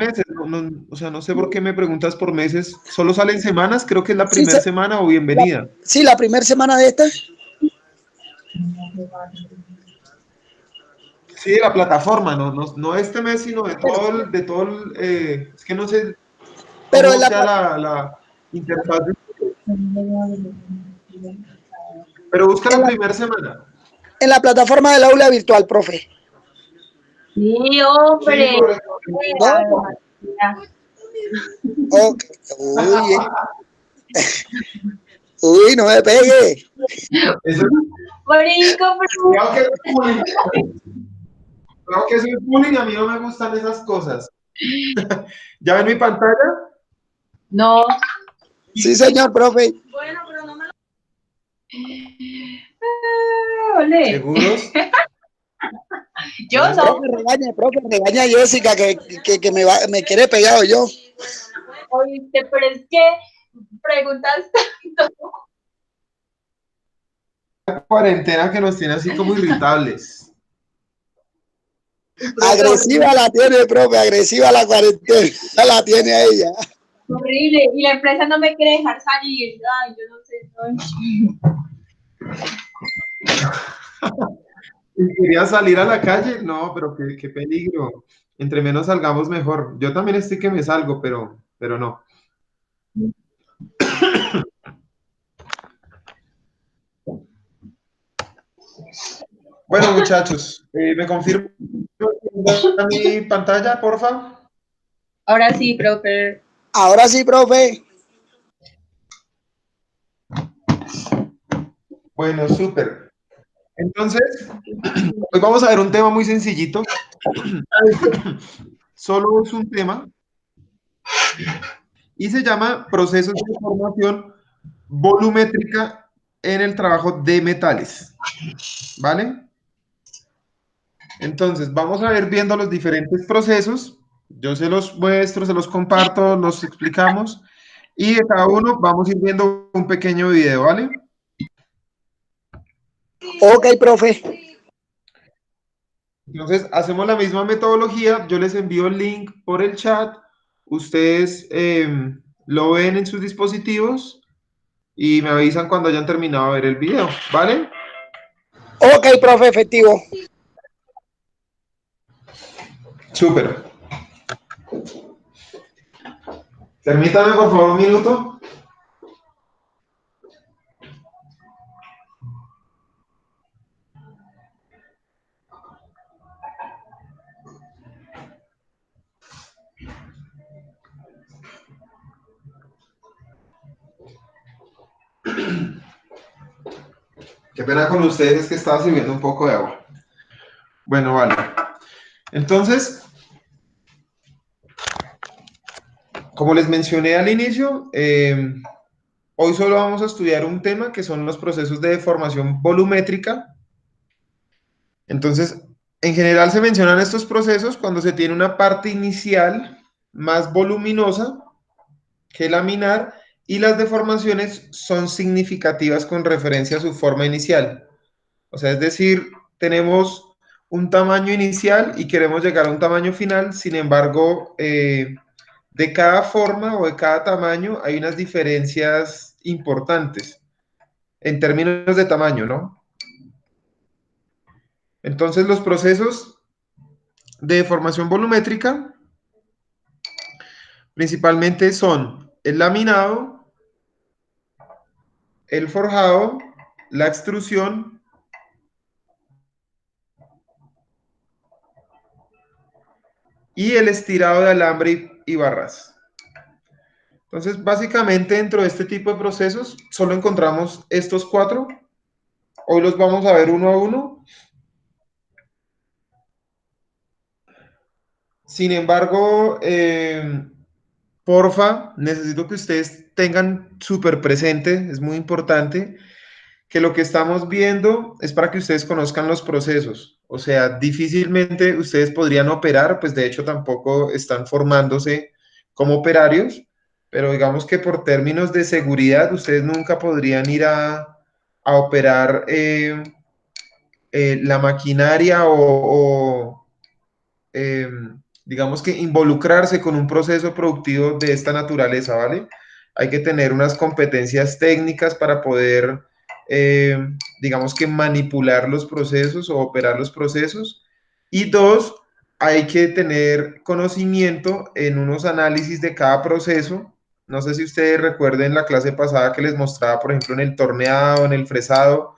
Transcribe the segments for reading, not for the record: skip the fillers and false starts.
meses, o sea, no sé por qué me preguntas por meses. ¿Solo salen semanas? Creo que es la Sí, primera semana o bienvenida. sí, la primera semana de esta. Sí, de la plataforma, no este mes, sino Bueno, es que no sé pero cómo sea la interfaz, pero busca en la la, primera semana. en la plataforma del aula virtual, profe. Sí, Sí, hombre. correcto. Ave No, María. ok. Uy, uy, no me pegue. Eso, Marico, pero creo que es bullying. Creo que eso es bullying, a mí no me gustan esas cosas. ¿Ya ven mi pantalla? no. Sí, señor, profe. Ole. ¿Seguros? Yo Bueno, no. Profe, regaña a Jessica que me quiere pegado yo. Oíste, pero es que preguntas tanto. la cuarentena que nos tiene así como irritables. Agresiva la tiene, profe, agresiva la cuarentena. La tiene a ella. Horrible. Y la empresa no me quiere dejar salir. Ay, yo no sé. ¿Y quería salir a la calle? No, pero qué peligro. Entre menos salgamos mejor. Yo también estoy que me salgo, pero no. Bueno, muchachos, ¿me confirman mi pantalla, porfa? Ahora sí, profe. Ahora sí, profe. Bueno, súper. Entonces, hoy vamos a ver un tema muy sencillito. Solo es un tema y se llama procesos de formación volumétrica en el trabajo de metales. ¿Vale? Entonces, vamos a ver viendo los diferentes procesos. Yo se los muestro, se los comparto, los explicamos y de cada uno vamos a ir viendo un pequeño video, ¿vale? Ok, profe. Entonces, hacemos la misma metodología. Yo les envío el link por el chat. Ustedes lo ven en sus dispositivos y me avisan cuando hayan terminado de ver el video, ¿vale? Ok, profe, efectivo. Súper. Permítame, por favor, un minuto. Qué pena con ustedes, es que estaba sirviendo un poco de agua. Bueno, vale. Entonces, como les mencioné al inicio, hoy solo vamos a estudiar un tema que son los procesos de deformación volumétrica. Entonces, en general se mencionan estos procesos cuando se tiene una parte inicial más voluminosa que laminar y las deformaciones son significativas con referencia a su forma inicial. O sea, es decir, tenemos un tamaño inicial y queremos llegar a un tamaño final, sin embargo, de cada forma o de cada tamaño hay unas diferencias importantes en términos de tamaño, ¿no? Entonces, los procesos de deformación volumétrica principalmente son el laminado, el forjado, la extrusión y el estirado de alambre y barras. Entonces, básicamente dentro de este tipo de procesos solo encontramos estos cuatro. Hoy los vamos a ver uno a uno. Sin embargo, porfa, necesito que ustedes tengan súper presente, es muy importante, que lo que estamos viendo es para que ustedes conozcan los procesos. O sea, difícilmente ustedes podrían operar, pues de hecho tampoco están formándose como operarios, pero digamos que por términos de seguridad, ustedes nunca podrían ir a operar la maquinaria o digamos que involucrarse con un proceso productivo de esta naturaleza, ¿vale? Hay que tener unas competencias técnicas para poder, eh, digamos que manipular los procesos o operar los procesos. Y dos, hay que tener conocimiento en unos análisis de cada proceso. No sé si ustedes recuerden la clase pasada que les mostraba, por ejemplo, en el torneado, en el fresado,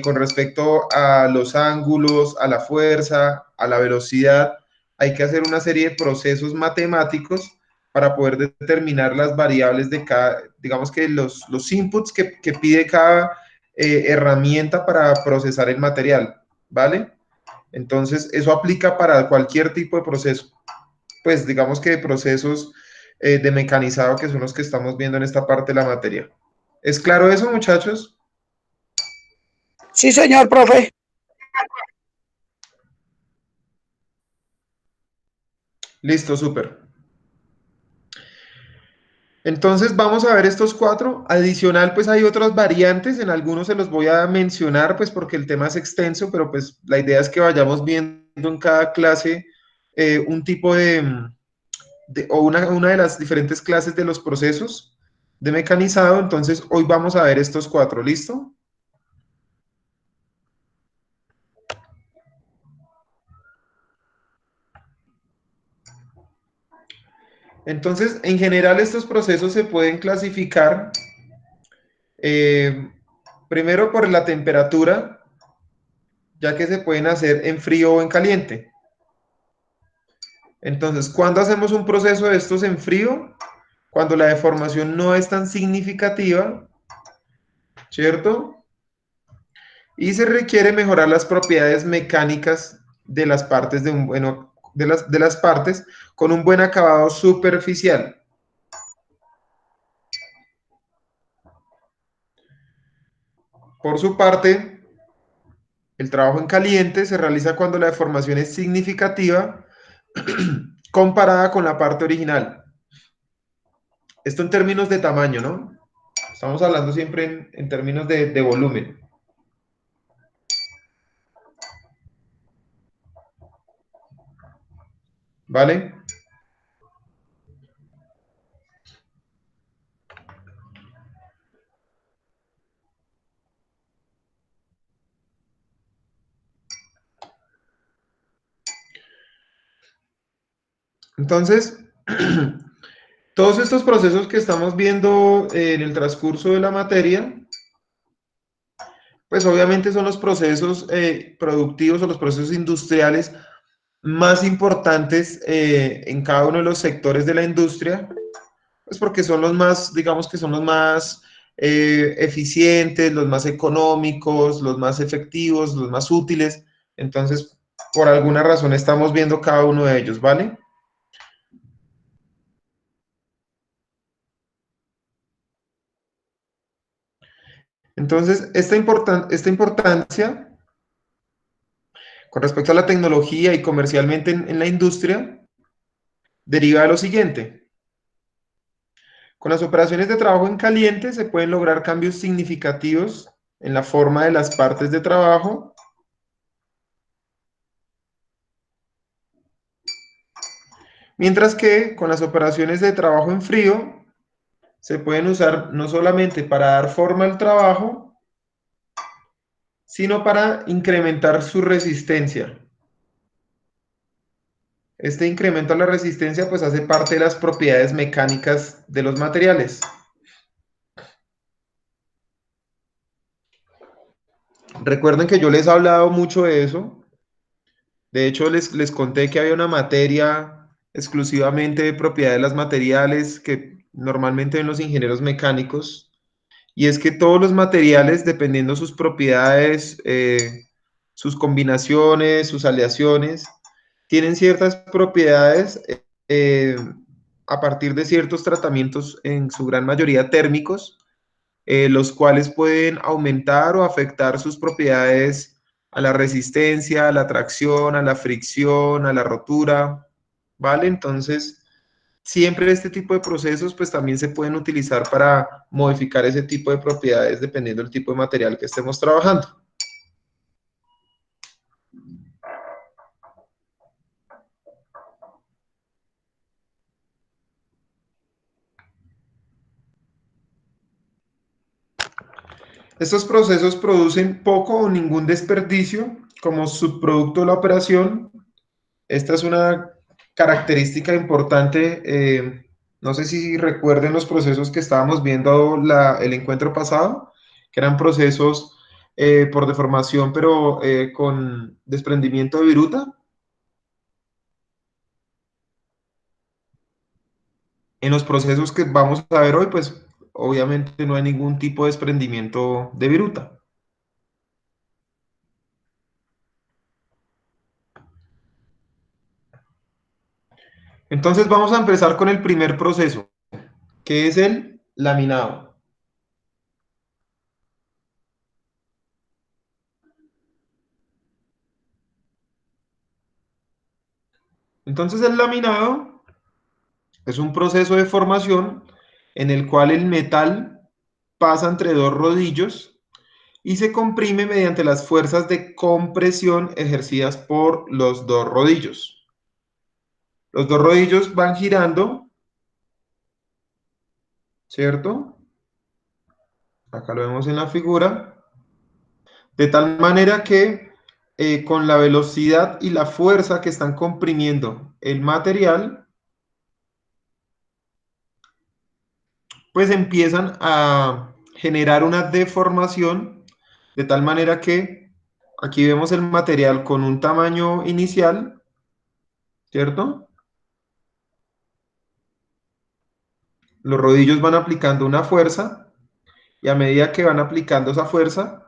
con respecto a los ángulos, a la fuerza, a la velocidad. Hay que hacer una serie de procesos matemáticos para poder determinar las variables de cada, digamos que los inputs que pide cada herramienta para procesar el material, ¿vale? Entonces, eso aplica para cualquier tipo de proceso. Pues digamos que procesos de mecanizado que son los que estamos viendo en esta parte de la materia. ¿Es claro eso, muchachos? Sí, señor, profe. Listo, súper. Entonces vamos a ver estos cuatro. Adicional, pues hay otras variantes. En algunos se los voy a mencionar, pues porque el tema es extenso, pero pues la idea es que vayamos viendo en cada clase un tipo o una de las diferentes clases de los procesos de mecanizado. Entonces hoy vamos a ver estos cuatro. ¿Listo? Entonces, en general, estos procesos se pueden clasificar primero por la temperatura, ya que se pueden hacer en frío o en caliente. Entonces, ¿cuándo hacemos un proceso de estos en frío? Cuando la deformación no es tan significativa, ¿cierto? Y se requiere mejorar las propiedades mecánicas de las partes de las partes con un buen acabado superficial. Por su parte, el trabajo en caliente se realiza cuando la deformación es significativa comparada con la parte original. Esto en términos de tamaño, ¿no? Estamos hablando siempre en términos de volumen. ¿Vale? Entonces, todos estos procesos que estamos viendo en el transcurso de la materia, pues obviamente son los procesos productivos o los procesos industriales más importantes en cada uno de los sectores de la industria, pues porque son los más, digamos que son los más eficientes, los más económicos, los más efectivos, los más útiles. Entonces, por alguna razón estamos viendo cada uno de ellos, ¿vale? Entonces, esta importancia con respecto a la tecnología y comercialmente en la industria deriva de lo siguiente. Con las operaciones de trabajo en caliente se pueden lograr cambios significativos en la forma de las partes de trabajo, mientras que con las operaciones de trabajo en frío se pueden usar no solamente para dar forma al trabajo, sino para incrementar su resistencia. Este incremento a la resistencia pues hace parte de las propiedades mecánicas de los materiales. Recuerden que yo les he hablado mucho de eso. De hecho, les conté que había una materia exclusivamente de propiedades de los materiales que normalmente ven los ingenieros mecánicos. Y es que todos los materiales, dependiendo sus propiedades, sus combinaciones, sus aleaciones, tienen ciertas propiedades eh, a partir de ciertos tratamientos, en su gran mayoría térmicos, los cuales pueden aumentar o afectar sus propiedades a la resistencia, a la tracción, a la fricción, a la rotura, ¿vale? Entonces, siempre este tipo de procesos pues también se pueden utilizar para modificar ese tipo de propiedades dependiendo del tipo de material que estemos trabajando. Estos procesos producen poco o ningún desperdicio como subproducto de la operación. Esta es una característica importante. No sé si recuerden los procesos que estábamos viendo el encuentro pasado, que eran procesos por deformación, pero con desprendimiento de viruta. En los procesos que vamos a ver hoy, pues obviamente no hay ningún tipo de desprendimiento de viruta. Entonces vamos a empezar con el primer proceso, que es el laminado. Entonces el laminado es un proceso de formación en el cual el metal pasa entre dos rodillos y se comprime mediante las fuerzas de compresión ejercidas por los dos rodillos. Los dos rodillos van girando, ¿cierto? Acá lo vemos en la figura. De tal manera que con la velocidad y la fuerza que están comprimiendo el material, pues empiezan a generar una deformación de tal manera que aquí vemos el material con un tamaño inicial, ¿cierto? Los rodillos van aplicando una fuerza y a medida que van aplicando esa fuerza,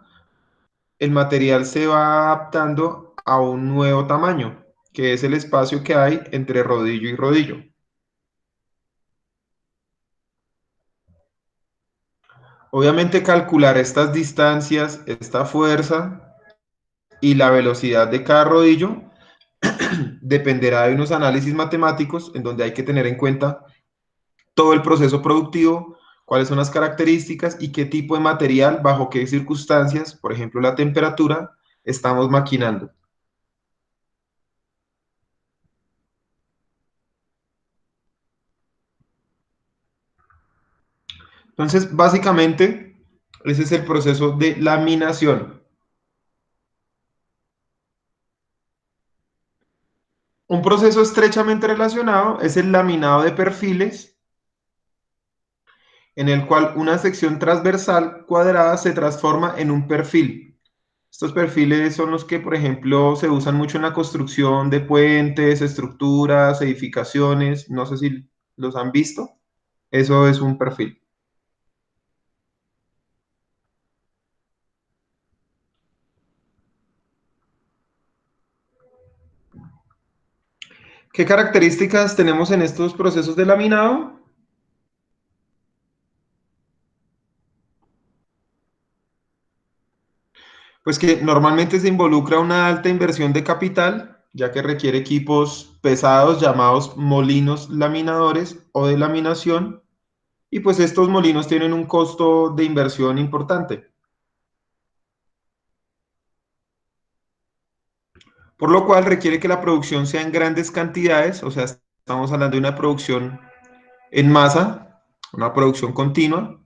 el material se va adaptando a un nuevo tamaño, que es el espacio que hay entre rodillo y rodillo. Obviamente calcular estas distancias, esta fuerza y la velocidad de cada rodillo dependerá de unos análisis matemáticos en donde hay que tener en cuenta todo el proceso productivo, cuáles son las características y qué tipo de material, bajo qué circunstancias, por ejemplo la temperatura, estamos maquinando. Entonces, básicamente, ese es el proceso de laminación. Un proceso estrechamente relacionado es el laminado de perfiles, en el cual una sección transversal cuadrada se transforma en un perfil. Estos perfiles son los que, por ejemplo, se usan mucho en la construcción de puentes, estructuras, edificaciones. No sé si los han visto. Eso es un perfil. ¿Qué características tenemos en estos procesos de laminado? Pues que normalmente se involucra una alta inversión de capital, ya que requiere equipos pesados llamados molinos laminadores o de laminación, y pues estos molinos tienen un costo de inversión importante, por lo cual requiere que la producción sea en grandes cantidades, o sea, estamos hablando de una producción en masa, una producción continua,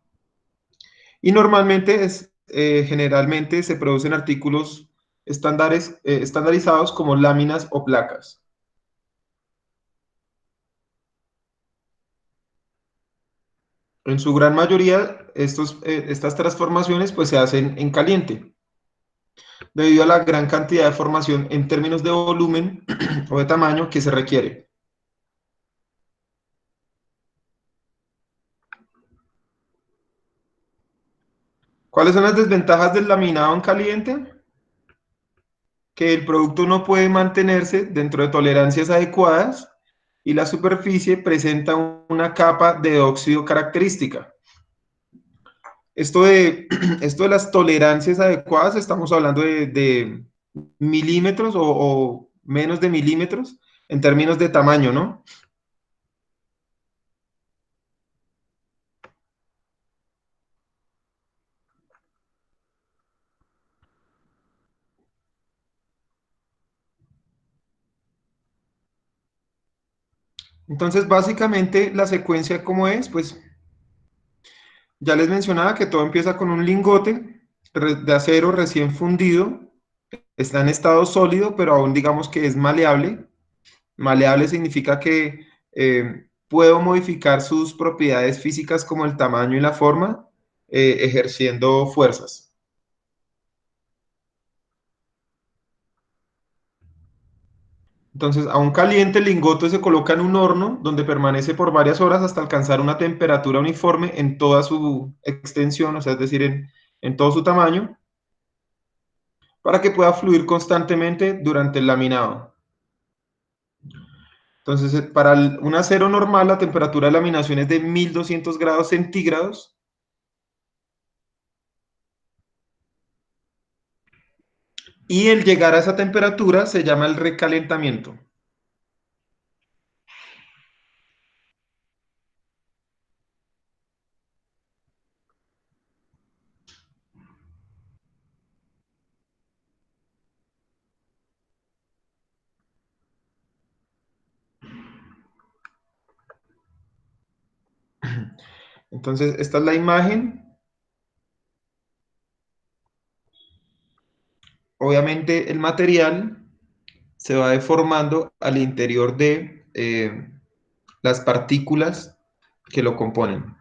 y normalmente generalmente se producen artículos estandarizados como láminas o placas. En su gran mayoría, estas transformaciones pues, se hacen en caliente, debido a la gran cantidad de formación en términos de volumen o de tamaño que se requiere. ¿Cuáles son las desventajas del laminado en caliente? Que el producto no puede mantenerse dentro de tolerancias adecuadas y la superficie presenta una capa de óxido característica. Esto de las tolerancias adecuadas, estamos hablando de milímetros o menos de milímetros en términos de tamaño, ¿no? Entonces, básicamente, la secuencia, ¿cómo es? Pues ya les mencionaba que todo empieza con un lingote, de acero recién fundido, está en estado sólido, pero aún digamos que es maleable. Maleable significa que puedo modificar sus propiedades físicas como el tamaño y la forma, ejerciendo fuerzas. Entonces, aún caliente, el lingote se coloca en un horno donde permanece por varias horas hasta alcanzar una temperatura uniforme en toda su extensión, o sea, es decir, en todo su tamaño, para que pueda fluir constantemente durante el laminado. Entonces, para un acero normal, la temperatura de laminación es de 1200 grados centígrados. Y el llegar a esa temperatura se llama el recalentamiento. Entonces, esta es la imagen. Obviamente, el material se va deformando al interior de las partículas que lo componen.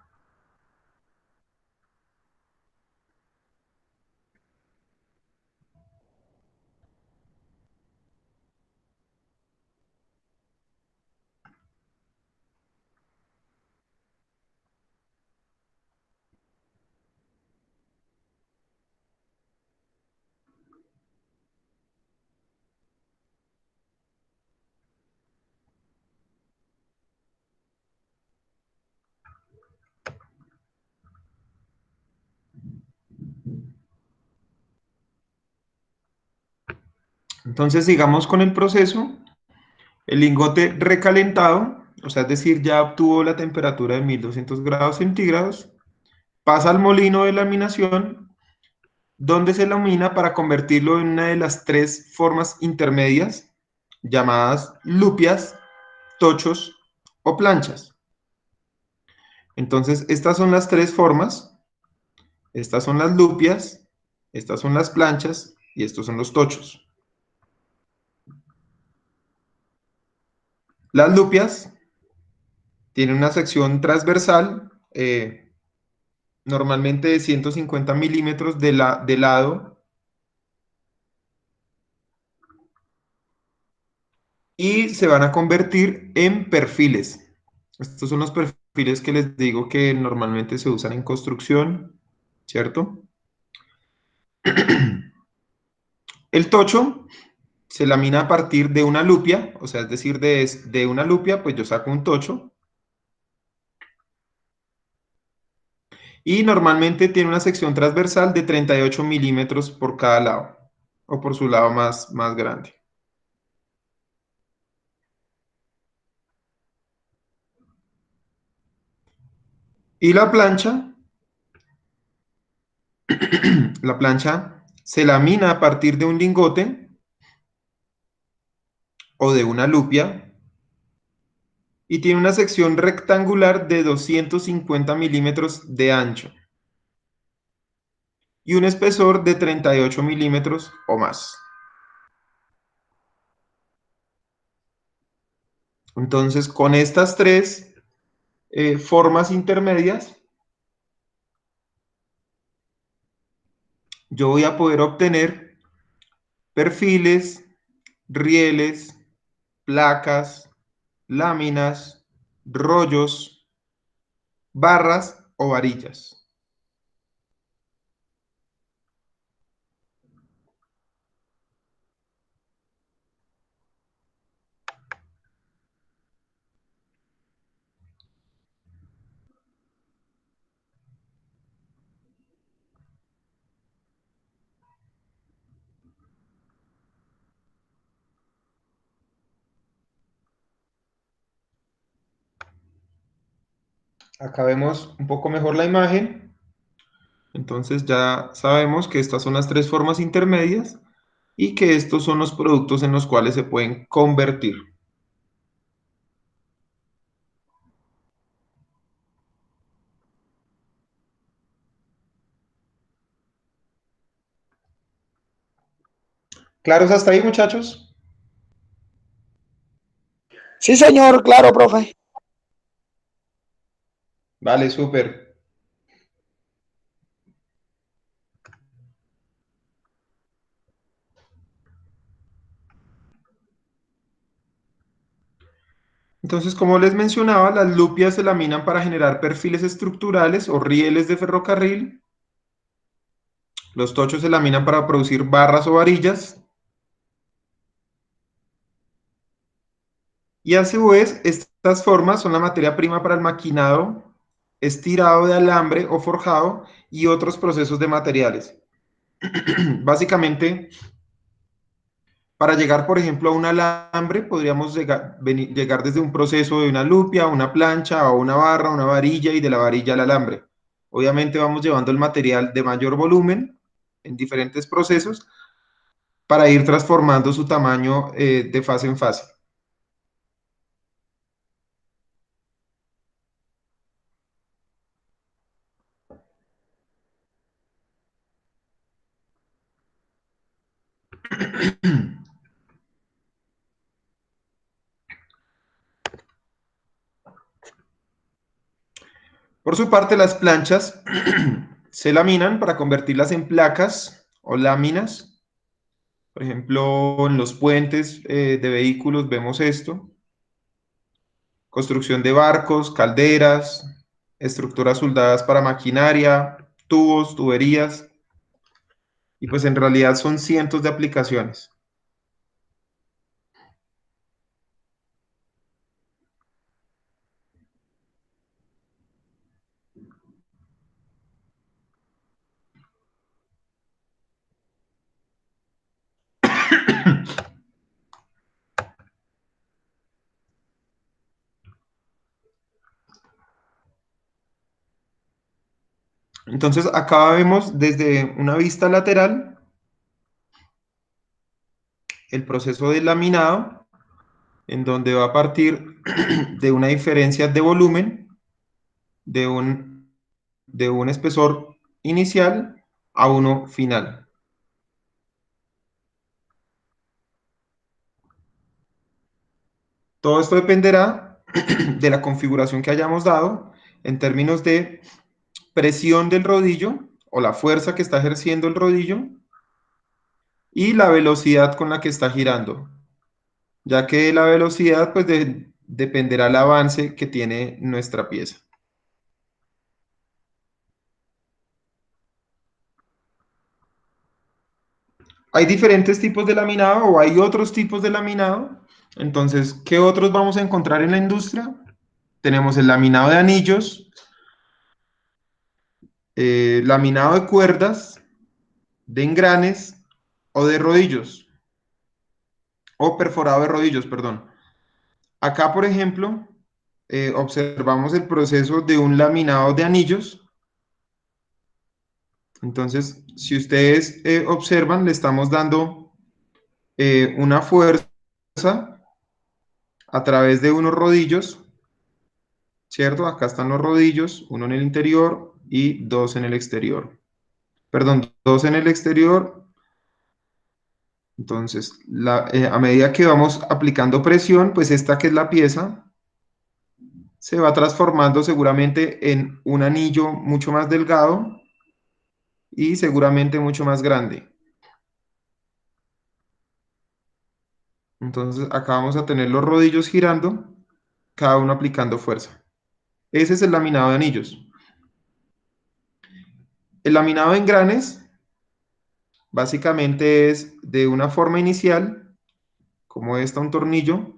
Entonces, sigamos con el proceso. El lingote recalentado, o sea, es decir, ya obtuvo la temperatura de 1200 grados centígrados, pasa al molino de laminación, donde se lamina para convertirlo en una de las tres formas intermedias, llamadas lupias, tochos o planchas. Entonces, estas son las tres formas, estas son las lupias, estas son las planchas y estos son los tochos. Las lupias tienen una sección transversal, normalmente de 150 milímetros de lado, y se van a convertir en perfiles. Estos son los perfiles que les digo que normalmente se usan en construcción, ¿cierto? El tocho se lamina a partir de una lupia, o sea, es decir, de una lupia, pues yo saco un tocho, y normalmente tiene una sección transversal de 38 milímetros por cada lado, o por su lado más grande. Y la plancha se lamina a partir de un lingote o de una lupia y tiene una sección rectangular de 250 milímetros de ancho y un espesor de 38 milímetros o más. Entonces, con estas tres formas intermedias, yo voy a poder obtener perfiles, rieles, placas, láminas, rollos, barras o varillas. Acá vemos un poco mejor la imagen. Entonces ya sabemos que estas son las tres formas intermedias y que estos son los productos en los cuales se pueden convertir. ¿Claros hasta ahí, muchachos? Sí, señor, claro, profe. Vale, súper. Entonces, como les mencionaba, las lupias se laminan para generar perfiles estructurales o rieles de ferrocarril. Los tochos se laminan para producir barras o varillas. Y a su vez, estas formas son la materia prima para el maquinado, estirado de alambre o forjado y otros procesos de materiales. Básicamente, para llegar, por ejemplo, a un alambre, podríamos llegar desde un proceso de una lupia, una plancha o una barra, una varilla y de la varilla al alambre. Obviamente vamos llevando el material de mayor volumen en diferentes procesos para ir transformando su tamaño de fase en fase. Por su parte, las planchas se laminan para convertirlas en placas o láminas. Por ejemplo, en los puentes de vehículos vemos esto. Construcción de barcos, calderas, estructuras soldadas para maquinaria, tubos, tuberías. Y pues en realidad son cientos de aplicaciones. Entonces acá vemos desde una vista lateral el proceso de laminado, en donde va a partir de una diferencia de volumen de de un espesor inicial a uno final. Todo esto dependerá de la configuración que hayamos dado en términos de presión del rodillo o la fuerza que está ejerciendo el rodillo y la velocidad con la que está girando, ya que la velocidad pues dependerá del avance que tiene nuestra pieza. Hay diferentes tipos de laminado o hay otros tipos de laminado. Entonces, ¿qué otros vamos a encontrar en la industria? Tenemos el laminado de anillos, laminado de cuerdas, de engranes o de rodillos, o perforado de rodillos, perdón. Acá, por ejemplo, observamos el proceso de un laminado de anillos. Entonces, si ustedes observan, le estamos dando una fuerza a través de unos rodillos, ¿cierto? Acá están los rodillos, uno en el interior y dos en el exterior. Perdón, dos en el exterior. Entonces, a medida que vamos aplicando presión, pues esta que es la pieza, se va transformando seguramente en un anillo mucho más delgado y seguramente mucho más grande. Entonces, acá vamos a tener los rodillos girando, cada uno aplicando fuerza. Ese es el laminado de anillos. El laminado de engranes básicamente es de una forma inicial, como esta, un tornillo.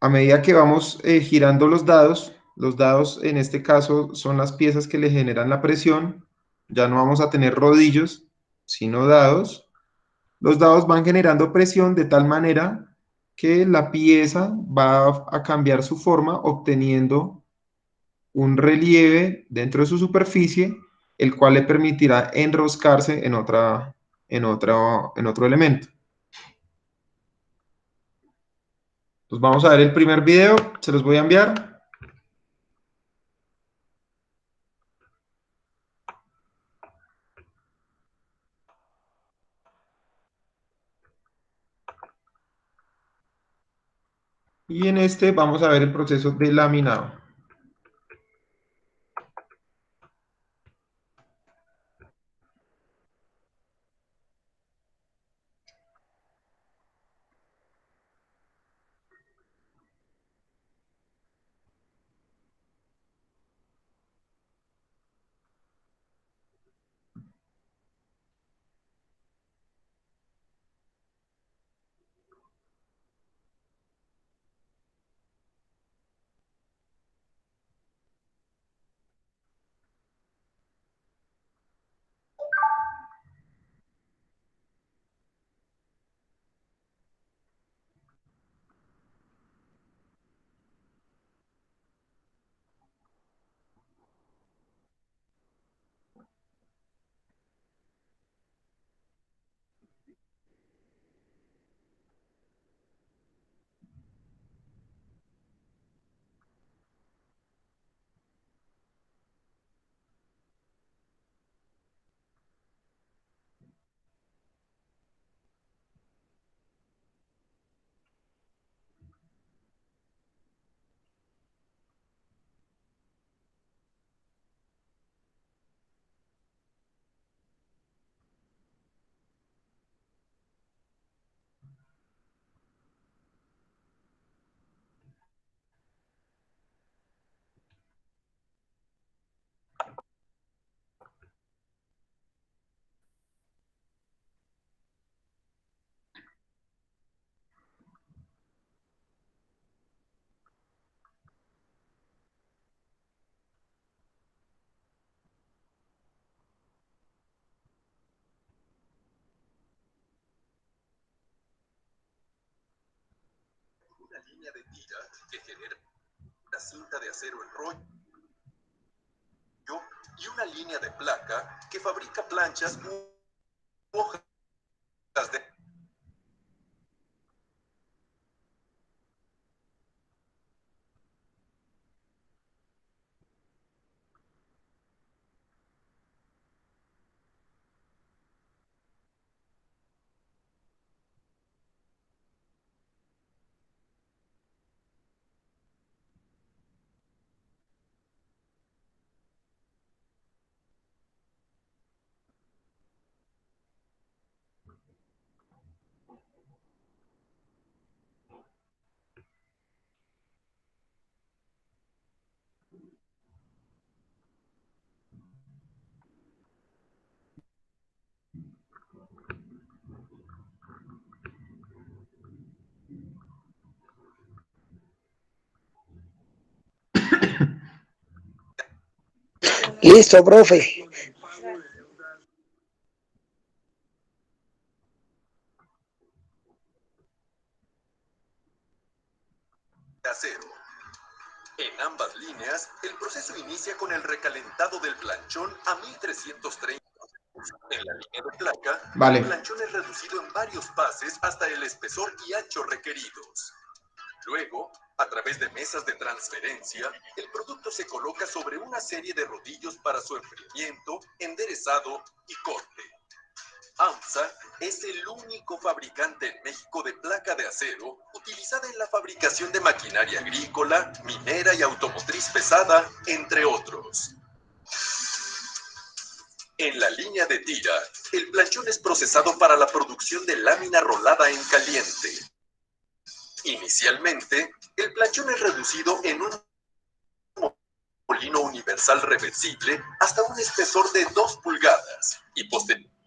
A medida que vamos girando los dados en este caso son las piezas que le generan la presión. Ya no vamos a tener rodillos, sino dados. Los dados van generando presión de tal manera que la pieza va a cambiar su forma, obteniendo un relieve dentro de su superficie, el cual le permitirá enroscarse en otro elemento. Pues vamos a ver el primer video, se los voy a enviar. Y en este vamos a ver el proceso de laminado. Una línea de tira que genera una cinta de acero en rollo y una línea de placa que fabrica planchas u hojas de... Listo, profe. acero. En ambas líneas, el proceso inicia con el recalentado del planchón a 1330. En la línea de placa, Vale. el planchón es reducido en varios pases hasta el espesor y ancho requeridos. Luego, a través de mesas de transferencia, el producto se coloca sobre una serie de rodillos para su enfriamiento, enderezado y corte. AMSA es el único fabricante en México de placa de acero utilizada en la fabricación de maquinaria agrícola, minera y automotriz pesada, entre otros. En la línea de tira, el planchón es procesado para la producción de lámina rolada en caliente. Inicialmente, el planchón es reducido en un molino universal reversible hasta un espesor de 2 pulgadas y posteriormente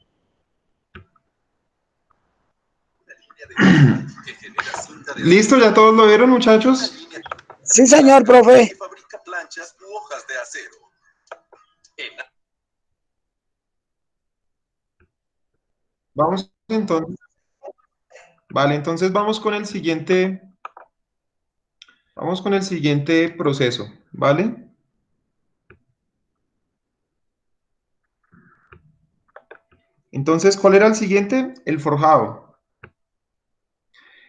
¿Listo? ¿Ya todos lo vieron, muchachos? Sí, señor, profe. que fabrica planchas u hojas de acero. Vamos entonces. Vale, entonces vamos con el siguiente. Vamos con el siguiente proceso, ¿vale? Entonces, ¿cuál era el siguiente? El forjado.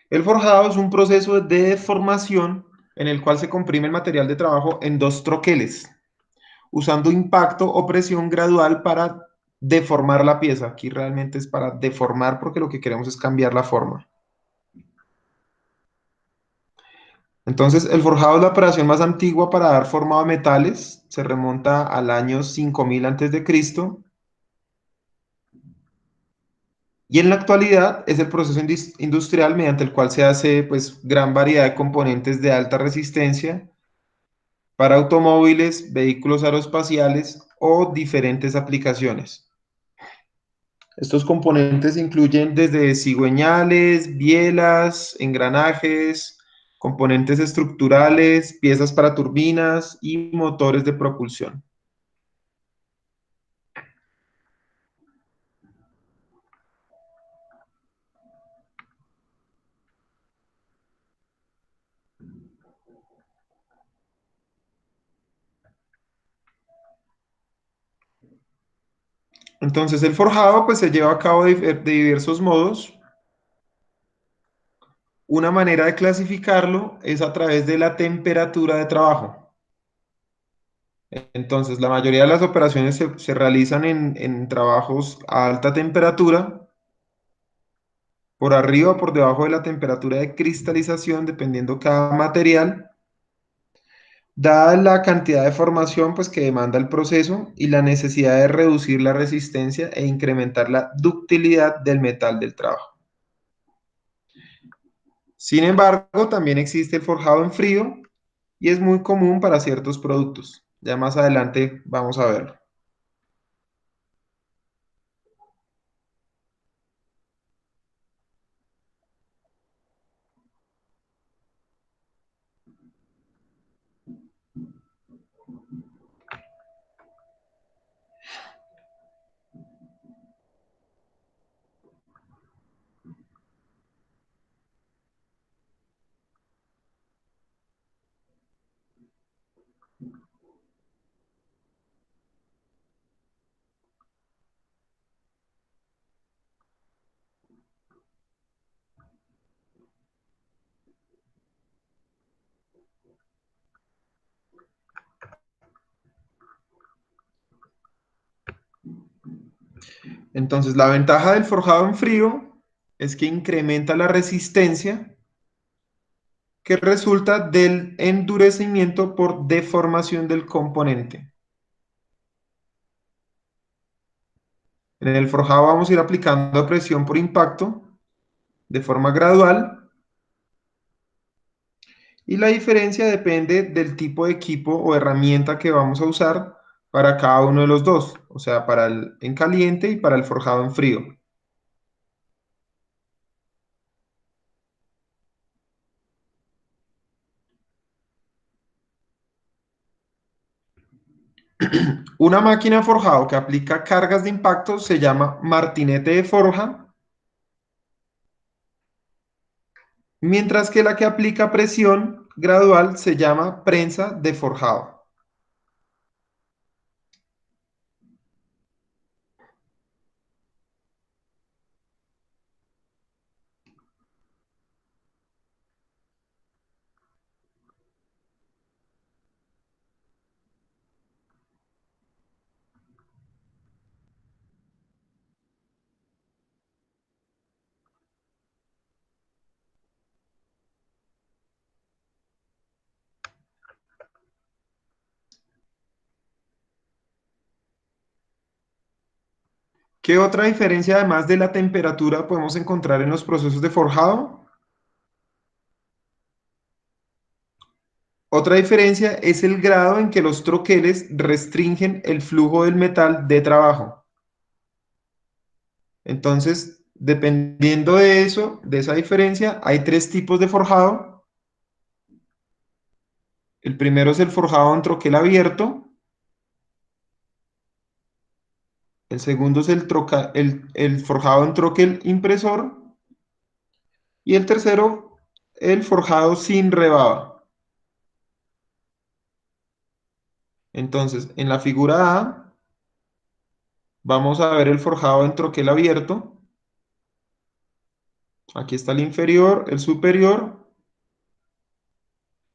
El forjado es un proceso de deformación en el cual se comprime el material de trabajo en dos troqueles, usando impacto o presión gradual para deformar la pieza. Aquí realmente es para deformar porque lo que queremos es cambiar la forma. Entonces, el forjado es la operación más antigua para dar forma a metales. Se remonta al año 5000 antes de Cristo. Y en la actualidad es el proceso industrial mediante el cual se hace pues gran variedad de componentes de alta resistencia para automóviles, vehículos aeroespaciales o diferentes aplicaciones. Estos componentes incluyen desde cigüeñales, bielas, engranajes, componentes estructurales, piezas para turbinas y motores de propulsión. Entonces el forjado pues se lleva a cabo de diversos modos. Una manera de clasificarlo es a través de la temperatura de trabajo. Entonces, la mayoría de las operaciones se realizan en trabajos a alta temperatura, por arriba o por debajo de la temperatura de cristalización, dependiendo cada material, dada la cantidad de formación pues, que demanda el proceso y la necesidad de reducir la resistencia e incrementar la ductilidad del metal del trabajo. Sin embargo, también existe el forjado en frío y es muy común para ciertos productos. Ya más adelante vamos a verlo. Entonces, la ventaja del forjado en frío es que incrementa la resistencia que resulta del endurecimiento por deformación del componente. En el forjado vamos a ir aplicando presión por impacto de forma gradual y la diferencia depende del tipo de equipo o herramienta que vamos a usar para cada uno de los dos, o sea, para el en caliente y para el forjado en frío. Una máquina forjado que aplica cargas de impacto se llama martinete de forja, mientras que la que aplica presión gradual se llama prensa de forjado. ¿Qué otra diferencia además de la temperatura podemos encontrar en los procesos de forjado? Otra diferencia es el grado en que los troqueles restringen el flujo del metal de trabajo. Entonces, dependiendo de eso, de esa diferencia, hay tres tipos de forjado. El primero es el forjado en troquel abierto. El segundo es el forjado en troquel impresor. Y el tercero, el forjado sin rebaba. Entonces, en la figura A, vamos a ver el forjado en troquel abierto. Aquí está el inferior, el superior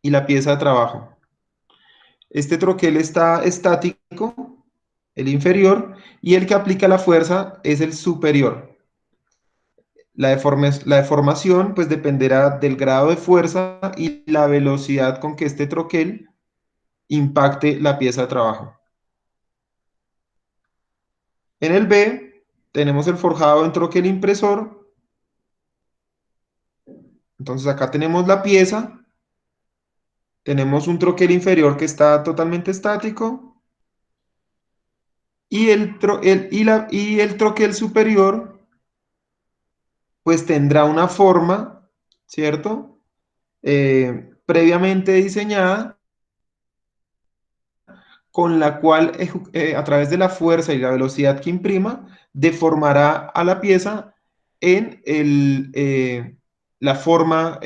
y la pieza de trabajo. Este troquel está estático, el inferior, y el que aplica la fuerza es el superior. La deformación pues dependerá del grado de fuerza y la velocidad con que este troquel impacte la pieza de trabajo. En el B tenemos el forjado en troquel impresor. Entonces acá tenemos la pieza, tenemos un troquel inferior que está totalmente estático y el troquel superior pues tendrá una forma, ¿cierto? Previamente diseñada con la cual a través de la fuerza y la velocidad que imprima, deformará a la pieza en la forma,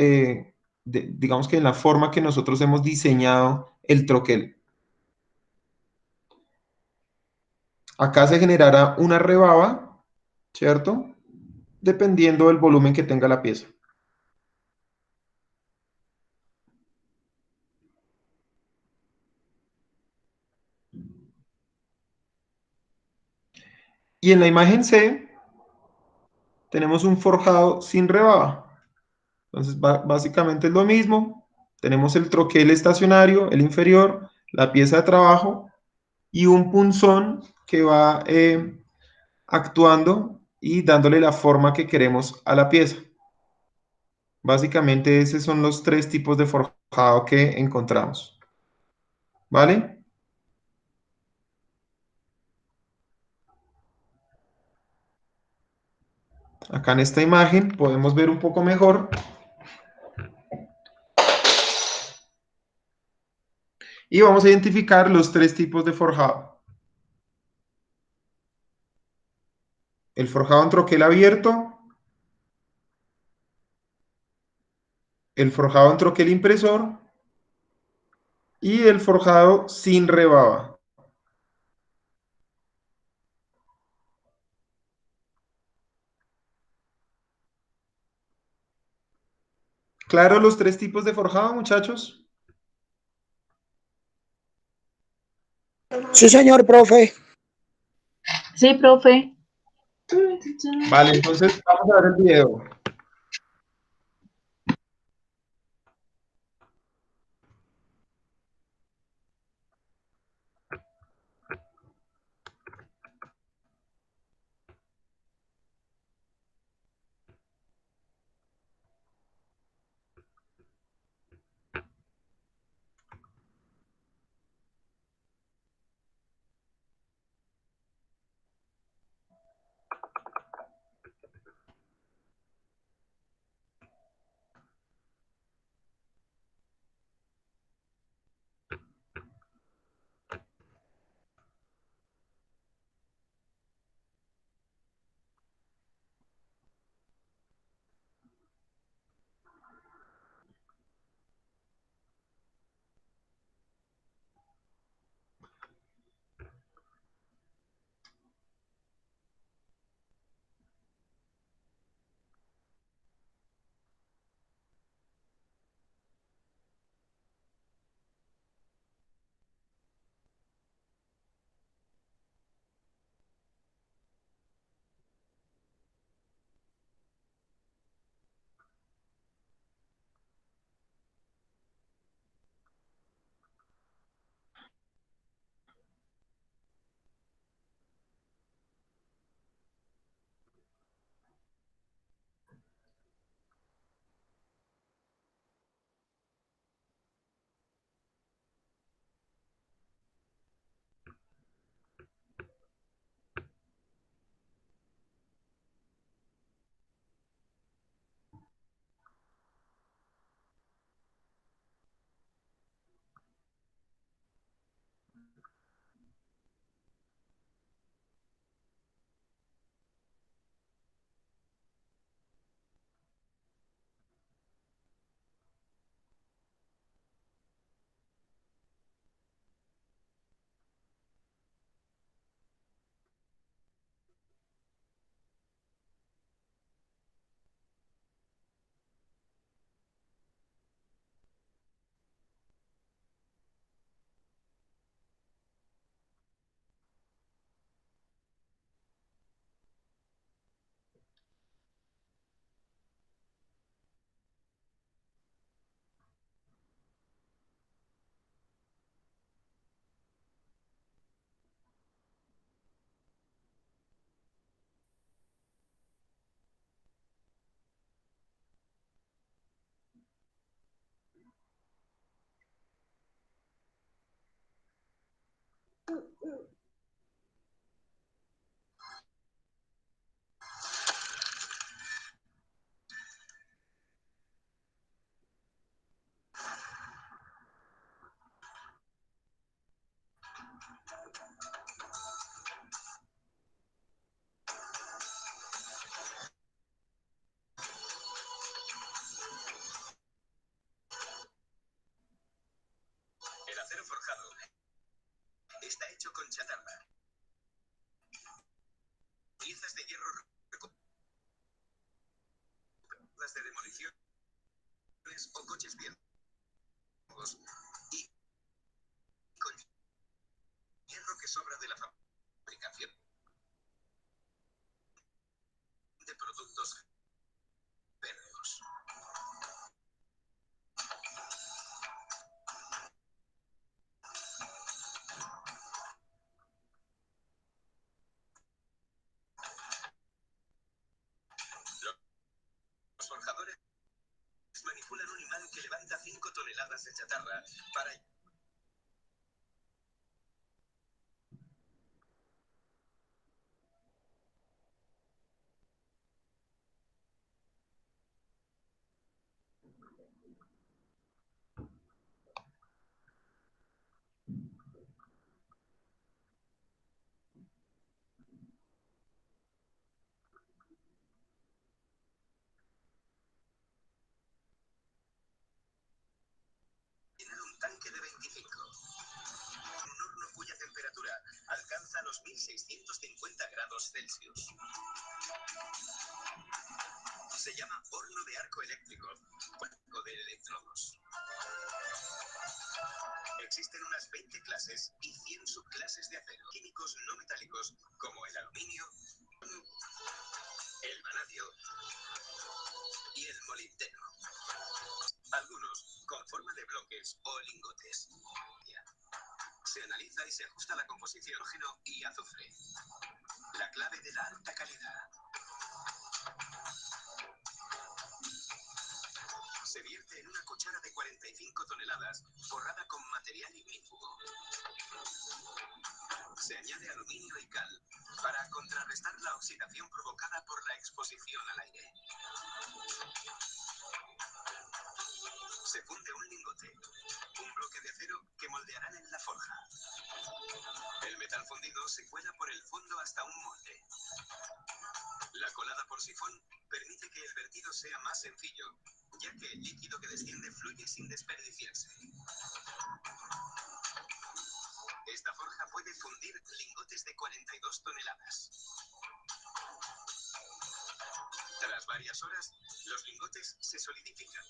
digamos que en la forma que nosotros hemos diseñado el troquel. Acá se generará una rebaba, ¿cierto? Dependiendo del volumen que tenga la pieza. Y en la imagen C tenemos un forjado sin rebaba. Entonces, básicamente es lo mismo. Tenemos el troquel estacionario, el inferior, la pieza de trabajo y un punzón que va actuando y dándole la forma que queremos a la pieza. Básicamente esos son los tres tipos de forjado que encontramos. ¿Vale? Acá en esta imagen podemos ver un poco mejor. Y vamos a identificar los tres tipos de forjado. El forjado en troquel abierto, el forjado en troquel impresor y el forjado sin rebaba. ¿Claro los tres tipos de forjado, muchachos? Sí, señor profe. Sí, profe. Vale, entonces vamos a ver el video. chatarra. Piezas de hierro recuperadas de demoliciones o coches viejos. Y con hierro que sobra de la fabricación de productos férreos. Los forjadores manipulan un imán que levanta 5 toneladas de chatarra para llenar un tanque de 25. Un horno cuya temperatura alcanza los 1650 grados Celsius. Se llama horno de arco eléctrico, arco de electrodos. Existen unas 20 clases y 100 subclases de acero. Químicos no metálicos como el aluminio, el vanadio y el molibdeno. Algunos con forma de bloques o lingotes. Se analiza y se ajusta la composición de hidrógeno y azufre. La clave de la alta calidad. Se vierte en una cuchara de 45 toneladas, forrada con material ignífugo. Se añade aluminio y cal para contrarrestar la oxidación provocada por la exposición al aire. Se funde un lingote, un bloque de acero que moldearán en la forja. El metal fundido se cuela por el fondo hasta un molde. La colada por sifón permite que el vertido sea más sencillo, ya que el líquido que desciende fluye sin desperdiciarse. Esta forja puede fundir lingotes de 42 toneladas. Tras varias horas, los lingotes se solidifican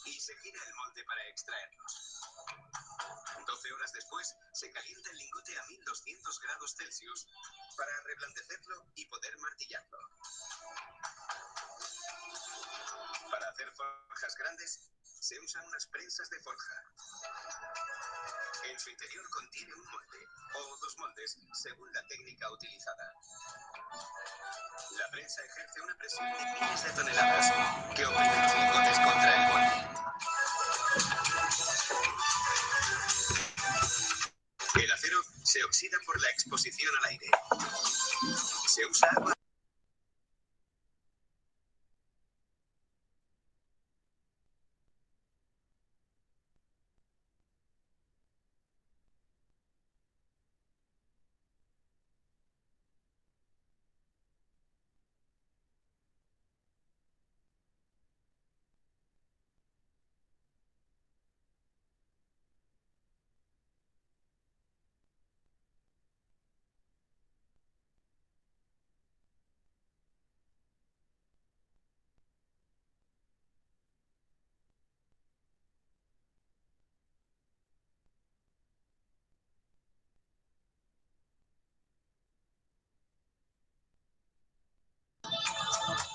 y se gira el molde para extraerlos. 12 horas después, se calienta el lingote a 1200 grados Celsius para reblandecerlo y poder martillarlo. Para hacer forjas grandes, se usan unas prensas de forja. En su interior contiene un molde o 2 moldes, según la técnica utilizada. La prensa ejerce una presión de miles de toneladas que oprimen los lingotes contra el molde. El acero se oxida por la exposición al aire. Se usa agua.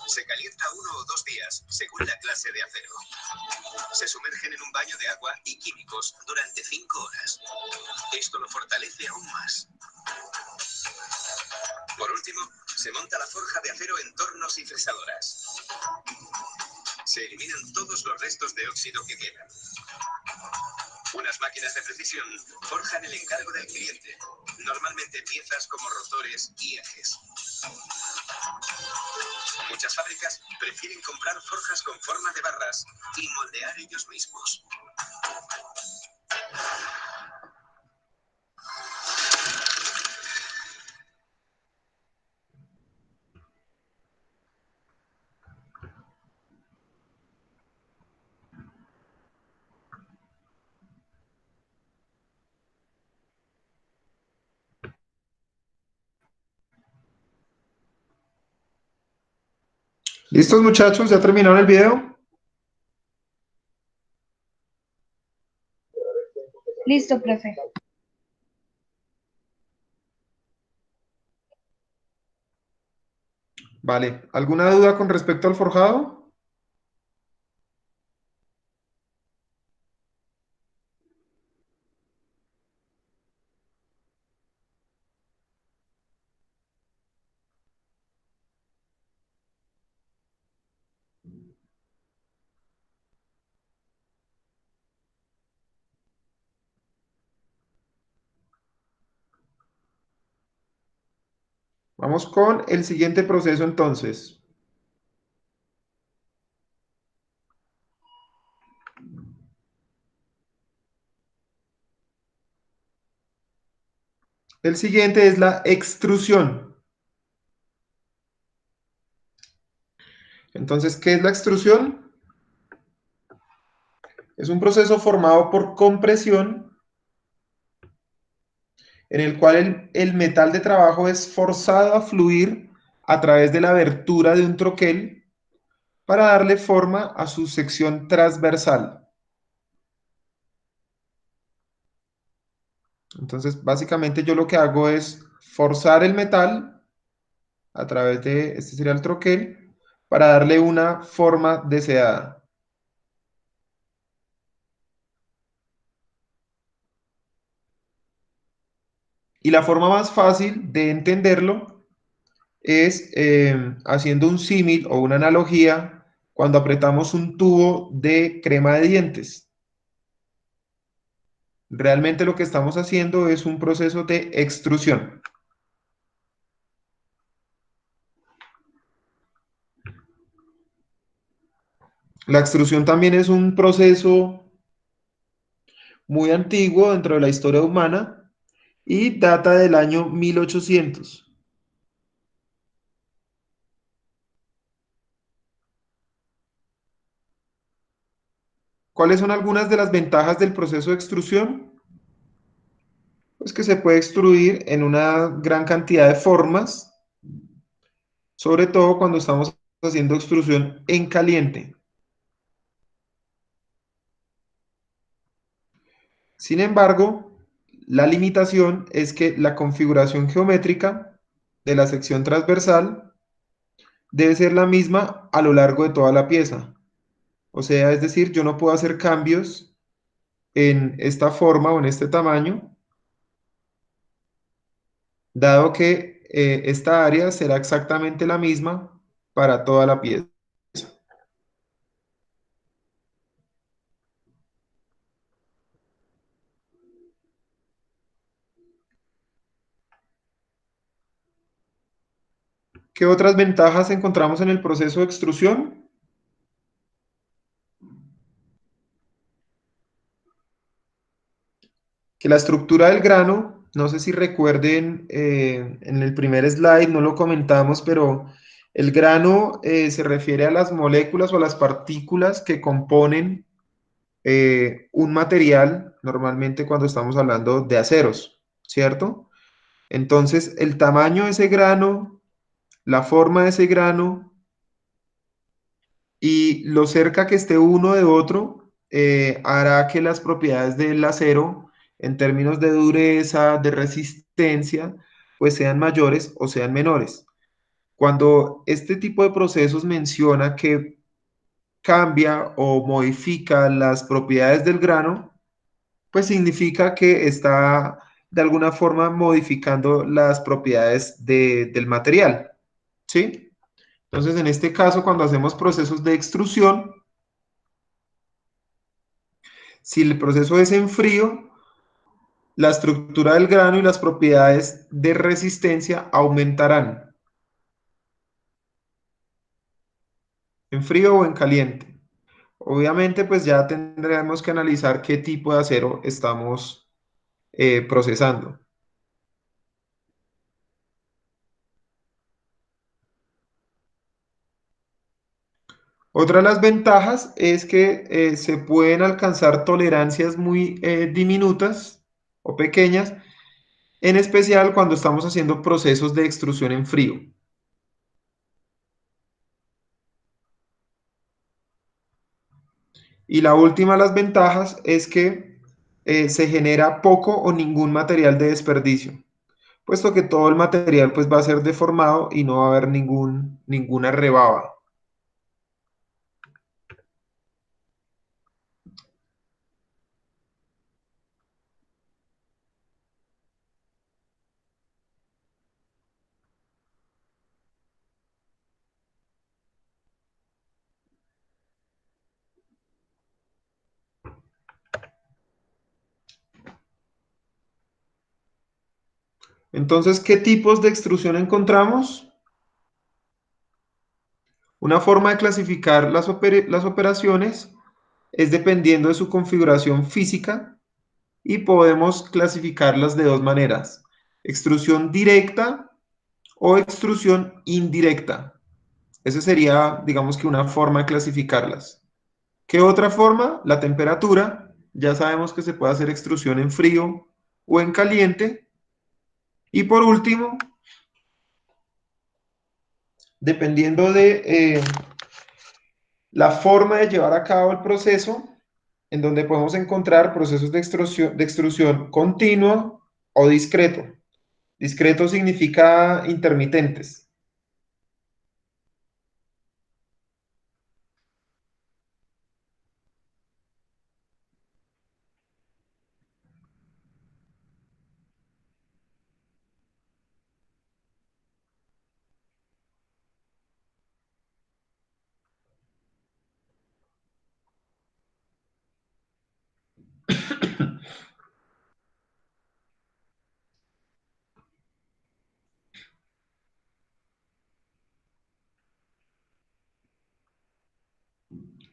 Se calienta 1 o 2 días, según la clase de acero. Se sumergen en un baño de agua y químicos durante 5 horas. Esto lo fortalece aún más. Por último, se monta la forja de acero en tornos y fresadoras. Se eliminan todos los restos de óxido que quedan. Unas máquinas de precisión forjan el encargo del cliente, normalmente piezas como rotores y ejes. Muchas fábricas prefieren comprar forjas con forma de barras y moldear ellos mismos. ¿Listos, muchachos? ¿Ya terminaron el video? Listo, profe. Vale. ¿Alguna duda con respecto al forjado? Vamos con el siguiente proceso entonces. El siguiente es la extrusión. Entonces, ¿qué es la extrusión? Es un proceso formado por compresión en el cual el metal de trabajo es forzado a fluir a través de la abertura de un troquel para darle forma a su sección transversal. Entonces, básicamente yo lo que hago es forzar el metal a través de, este sería el troquel, para darle una forma deseada. Y la forma más fácil de entenderlo es haciendo un símil o una analogía cuando apretamos un tubo de crema de dientes. Realmente lo que estamos haciendo es un proceso de extrusión. La extrusión también es un proceso muy antiguo dentro de la historia humana y data del año 1800. ¿Cuáles son algunas de las ventajas del proceso de extrusión? Pues que se puede extruir en una gran cantidad de formas, sobre todo cuando estamos haciendo extrusión en caliente. Sin embargo, la limitación es que la configuración geométrica de la sección transversal debe ser la misma a lo largo de toda la pieza. O sea, es decir, yo no puedo hacer cambios en esta forma o en este tamaño, dado que esta área será exactamente la misma para toda la pieza. ¿Qué otras ventajas encontramos en el proceso de extrusión? Que la estructura del grano, no sé si recuerden, en el primer slide no lo comentamos, pero el grano se refiere a las moléculas o a las partículas que componen un material, normalmente cuando estamos hablando de aceros, ¿cierto? Entonces, el tamaño de ese grano, la forma de ese grano y lo cerca que esté uno de otro hará que las propiedades del acero, en términos de dureza, de resistencia, pues sean mayores o sean menores. Cuando este tipo de procesos menciona que cambia o modifica las propiedades del grano, pues significa que está de alguna forma modificando las propiedades del material, ¿sí? Entonces, en este caso, cuando hacemos procesos de extrusión, si el proceso es en frío, la estructura del grano y las propiedades de resistencia aumentarán, en frío o en caliente. Obviamente, pues ya tendremos que analizar qué tipo de acero estamos procesando. Otra de las ventajas es que se pueden alcanzar tolerancias muy diminutas o pequeñas, en especial cuando estamos haciendo procesos de extrusión en frío. Y la última de las ventajas es que se genera poco o ningún material de desperdicio, puesto que todo el material pues va a ser deformado y no va a haber ninguna rebaba. Entonces, ¿qué tipos de extrusión encontramos? Una forma de clasificar las operaciones es dependiendo de su configuración física y podemos clasificarlas de dos maneras: extrusión directa o extrusión indirecta. Esa sería, digamos que una forma de clasificarlas. ¿Qué otra forma? La temperatura. Ya sabemos que se puede hacer extrusión en frío o en caliente. Y por último, dependiendo de la forma de llevar a cabo el proceso, en donde podemos encontrar procesos de extrusión continua o discreto. Discreto significa intermitentes.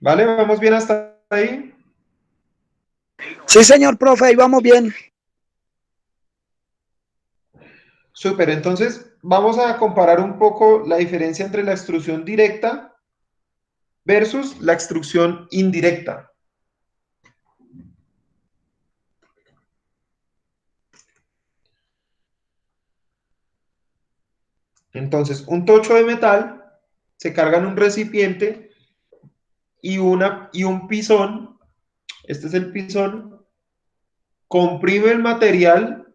¿Vale? ¿Vamos bien hasta ahí? Sí, señor profe, ahí vamos bien. Súper, entonces vamos a comparar un poco la diferencia entre la extrusión directa versus la extrusión indirecta. Entonces, un tocho de metal se carga en un recipiente y un pisón, este es el pisón, comprime el material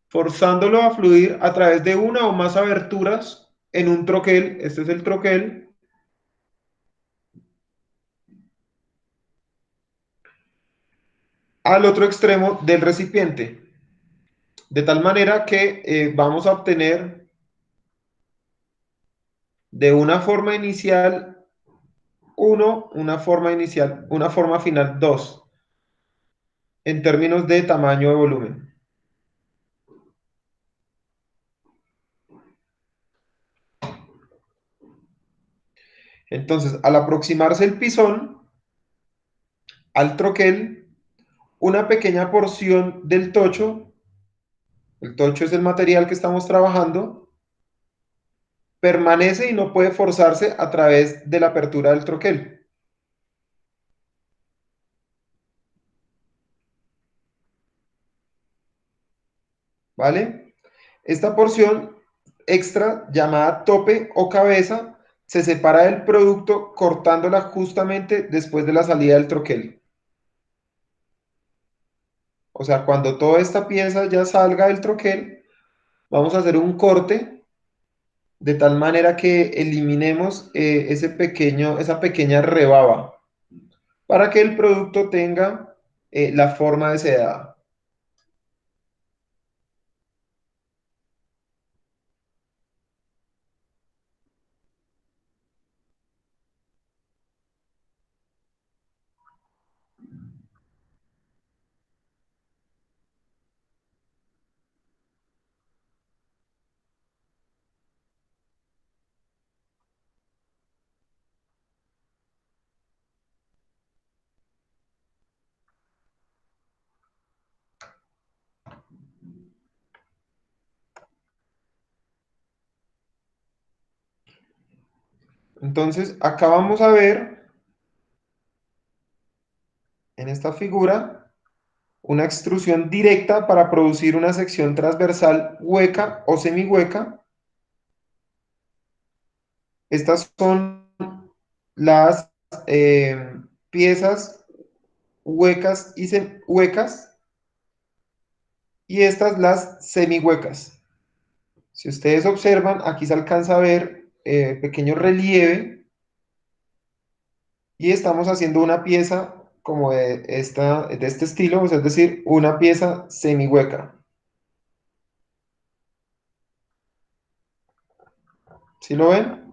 forzándolo a fluir a través de una o más aberturas en un troquel, este es el troquel, al otro extremo del recipiente, de tal manera que vamos a obtener de una forma inicial 1, una forma final 2, en términos de tamaño de volumen. Entonces, al aproximarse el pisón al troquel, una pequeña porción del tocho, el tocho es el material que estamos trabajando, permanece y no puede forzarse a través de la apertura del troquel. ¿Vale? Esta porción extra, llamada tope o cabeza, se separa del producto cortándola justamente después de la salida del troquel. O sea, cuando toda esta pieza ya salga del troquel, vamos a hacer un corte de tal manera que eliminemos esa pequeña rebaba para que el producto tenga la forma deseada. Entonces, acá vamos a ver en esta figura una extrusión directa para producir una sección transversal hueca o semihueca. Estas son las piezas huecas huecas y estas las semihuecas. Si ustedes observan, aquí se alcanza a ver pequeño relieve y estamos haciendo una pieza como de este estilo, o sea, es decir, una pieza semihueca. ¿Sí lo ven?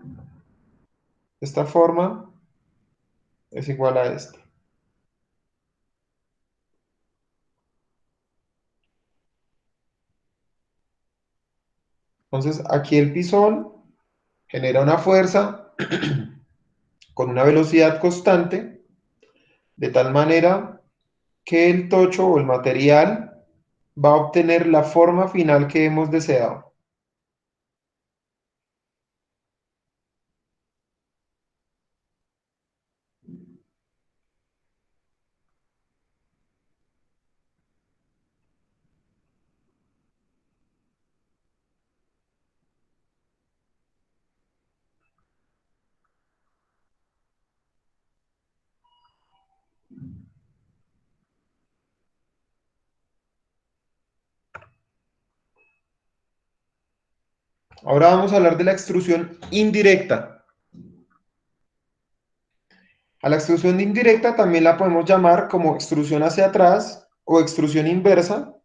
Esta forma es igual a esta. Entonces, aquí el pisón genera una fuerza con una velocidad constante, de tal manera que el tocho o el material va a obtener la forma final que hemos deseado. Ahora vamos a hablar de la extrusión indirecta. A la extrusión indirecta también la podemos llamar como extrusión hacia atrás o extrusión inversa.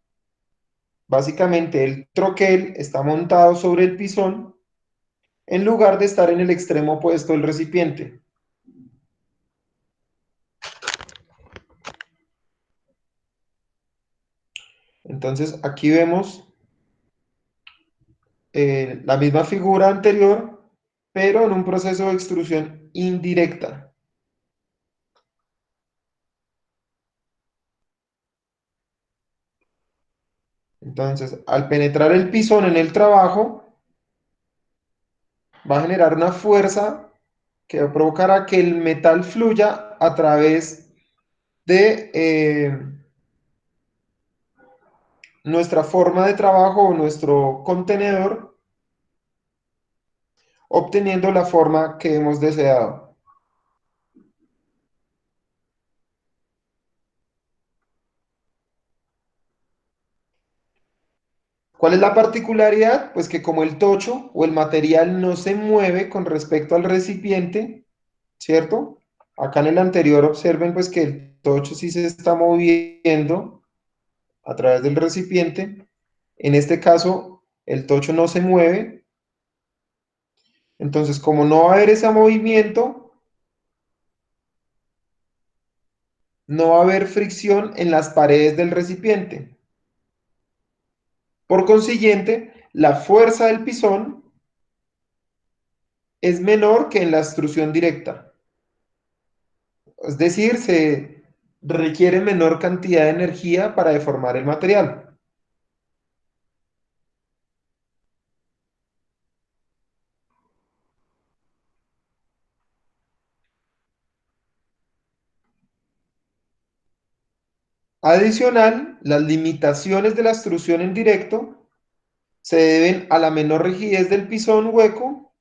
Básicamente el troquel está montado sobre el pisón en lugar de estar en el extremo opuesto del recipiente. Entonces aquí vemos la misma figura anterior, pero en un proceso de extrusión indirecta. Entonces, al penetrar el pisón en el trabajo, va a generar una fuerza que va a provocar a que el metal fluya a través de nuestra forma de trabajo o nuestro contenedor, obteniendo la forma que hemos deseado. ¿Cuál es la particularidad? Pues que como el tocho o el material no se mueve con respecto al recipiente, ¿cierto? Acá en el anterior observen pues que el tocho sí se está moviendo a través del recipiente. En este caso, el tocho no se mueve. Entonces, como no va a haber ese movimiento, no va a haber fricción en las paredes del recipiente. Por consiguiente, la fuerza del pisón es menor que en la extrusión directa. Es decir, se requiere menor cantidad de energía para deformar el material. Adicional, las limitaciones de la extrusión en directo se deben a la menor rigidez del pisón hueco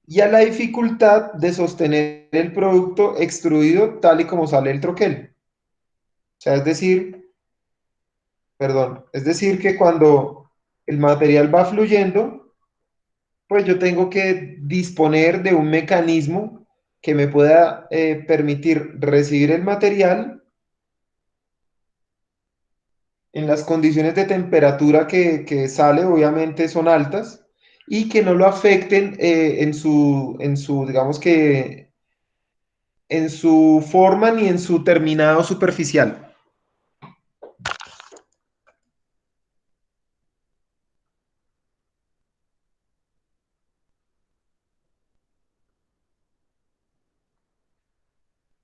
y a la dificultad de sostener el producto extruido tal y como sale el troquel. O sea, es decir que cuando el material va fluyendo, pues yo tengo que disponer de un mecanismo que me pueda permitir recibir el material en las condiciones de temperatura que sale, obviamente son altas, y que no lo afecten digamos que, en su forma ni en su terminado superficial.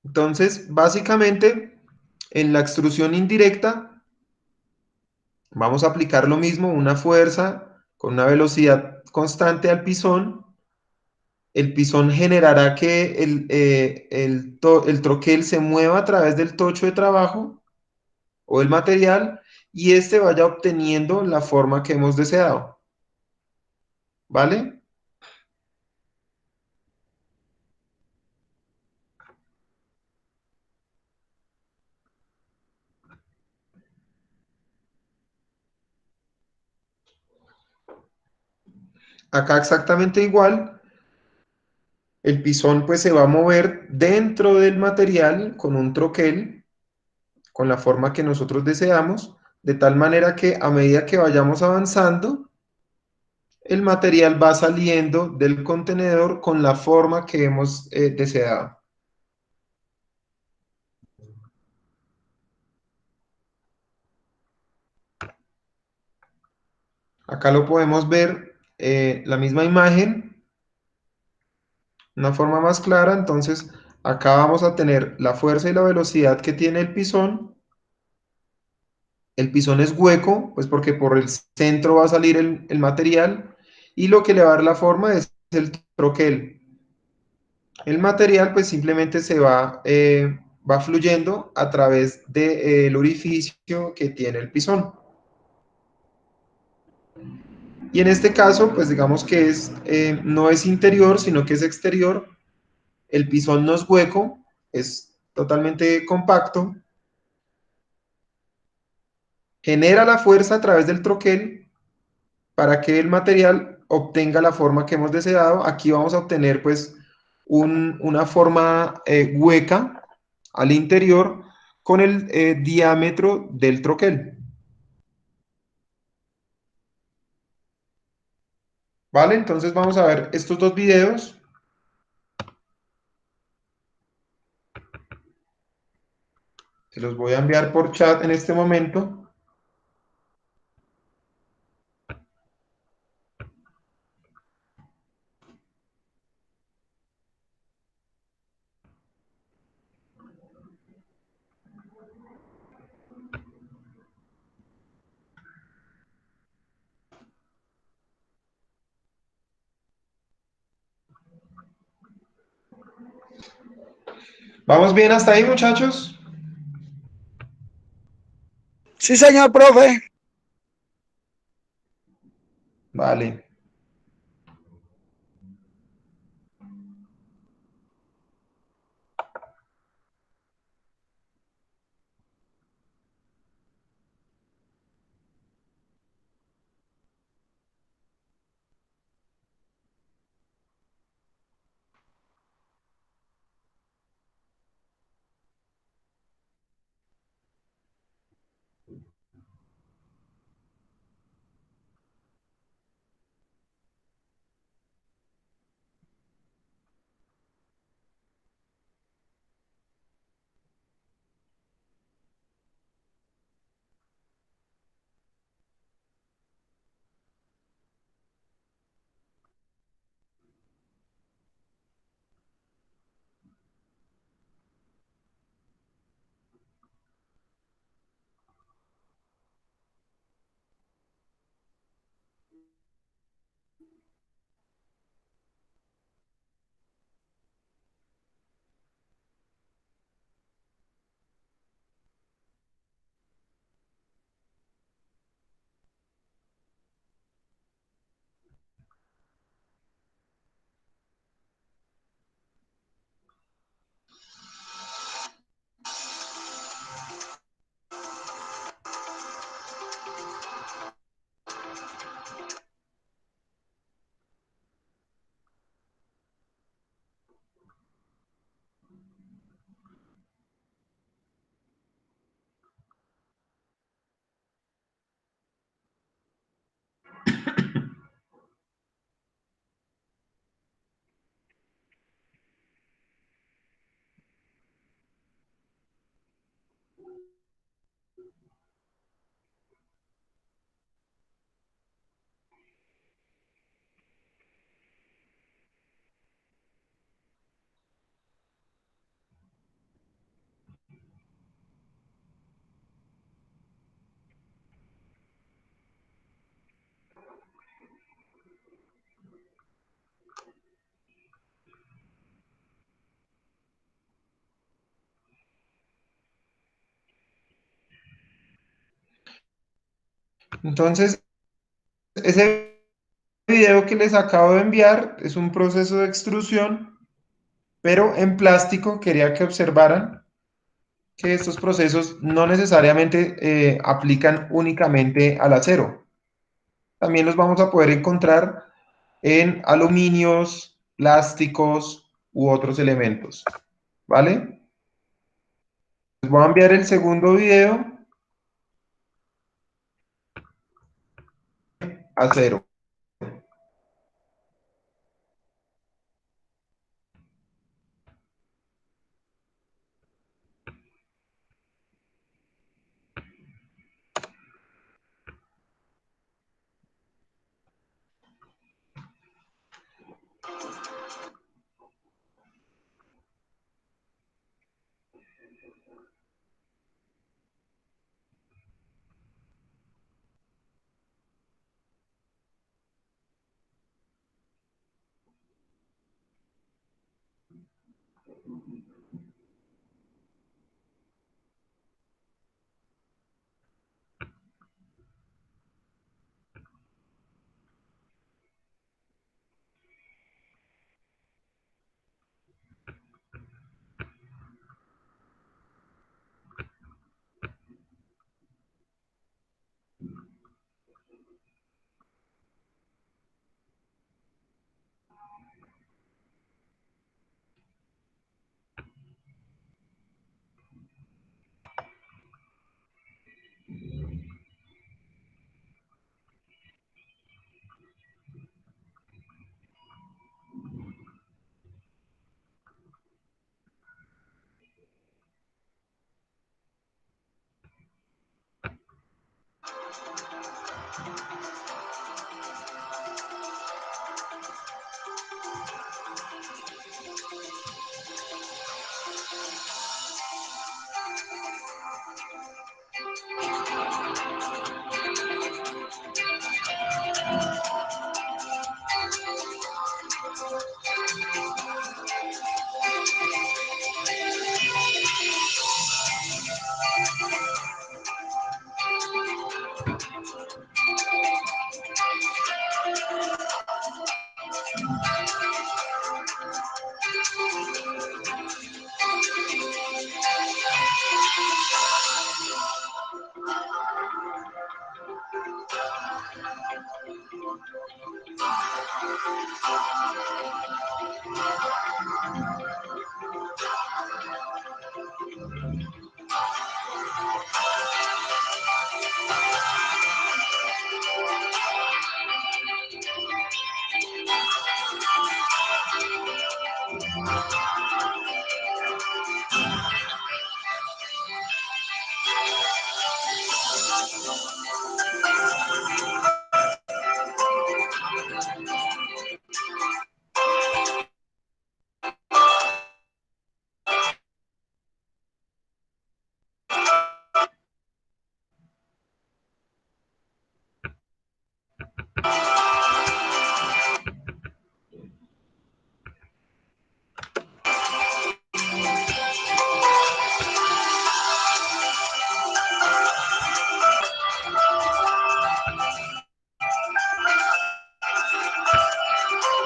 Entonces, básicamente, en la extrusión indirecta, vamos a aplicar lo mismo, una fuerza con una velocidad constante al pisón. El pisón generará que el troquel se mueva a través del tocho de trabajo o el material y este vaya obteniendo la forma que hemos deseado. ¿Vale? Acá exactamente igual, el pisón pues se va a mover dentro del material con un troquel, con la forma que nosotros deseamos, de tal manera que a medida que vayamos avanzando, el material va saliendo del contenedor con la forma que hemos deseado. Acá lo podemos ver, la misma imagen, una forma más clara. Entonces, acá vamos a tener la fuerza y la velocidad que tiene el pisón. El pisón es hueco, pues porque por el centro va a salir el material, y lo que le va a dar la forma es el troquel. El material pues simplemente va fluyendo a través del orificio que tiene el pisón. Y en este caso, pues digamos que no es interior, sino que es exterior. El pisón no es hueco, es totalmente compacto. Genera la fuerza a través del troquel para que el material obtenga la forma que hemos deseado. Aquí vamos a obtener pues una forma hueca al interior con el diámetro del troquel. ¿Vale? Entonces vamos a ver estos dos videos. Se los voy a enviar por chat en este momento. ¿Vamos bien hasta ahí, muchachos? Sí, señor profe. Vale. Entonces, ese video que les acabo de enviar es un proceso de extrusión, pero en plástico. Quería que observaran que estos procesos no necesariamente aplican únicamente al acero. También los vamos a poder encontrar en aluminios, plásticos u otros elementos. ¿Vale? Les voy a enviar el segundo video. Acero.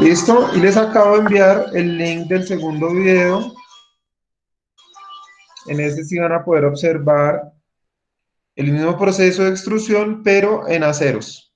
Listo, y les acabo de enviar el link del segundo video. En este sí van a poder observar el mismo proceso de extrusión, pero en aceros.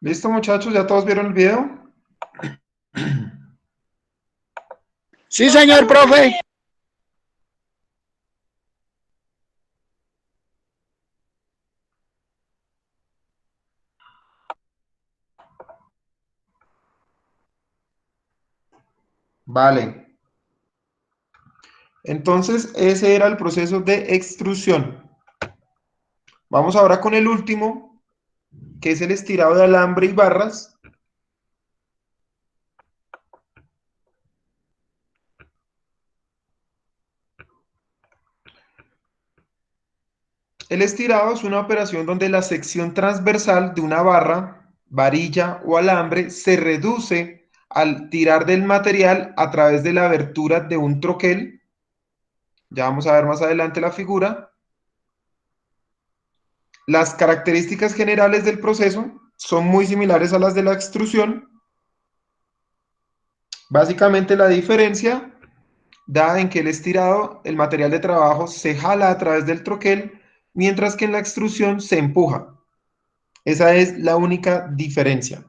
¿Listo, muchachos? ¿Ya todos vieron el video? Sí, señor profe. Vale. Entonces, ese era el proceso de extrusión. Vamos ahora con el último, que es el estirado de alambre y barras. El estirado es una operación donde la sección transversal de una barra, varilla o alambre se reduce al tirar del material a través de la abertura de un troquel. Ya vamos a ver más adelante la figura. Las características generales del proceso son muy similares a las de la extrusión. Básicamente la diferencia da en que el estirado, el material de trabajo se jala a través del troquel, mientras que en la extrusión se empuja. Esa es la única diferencia.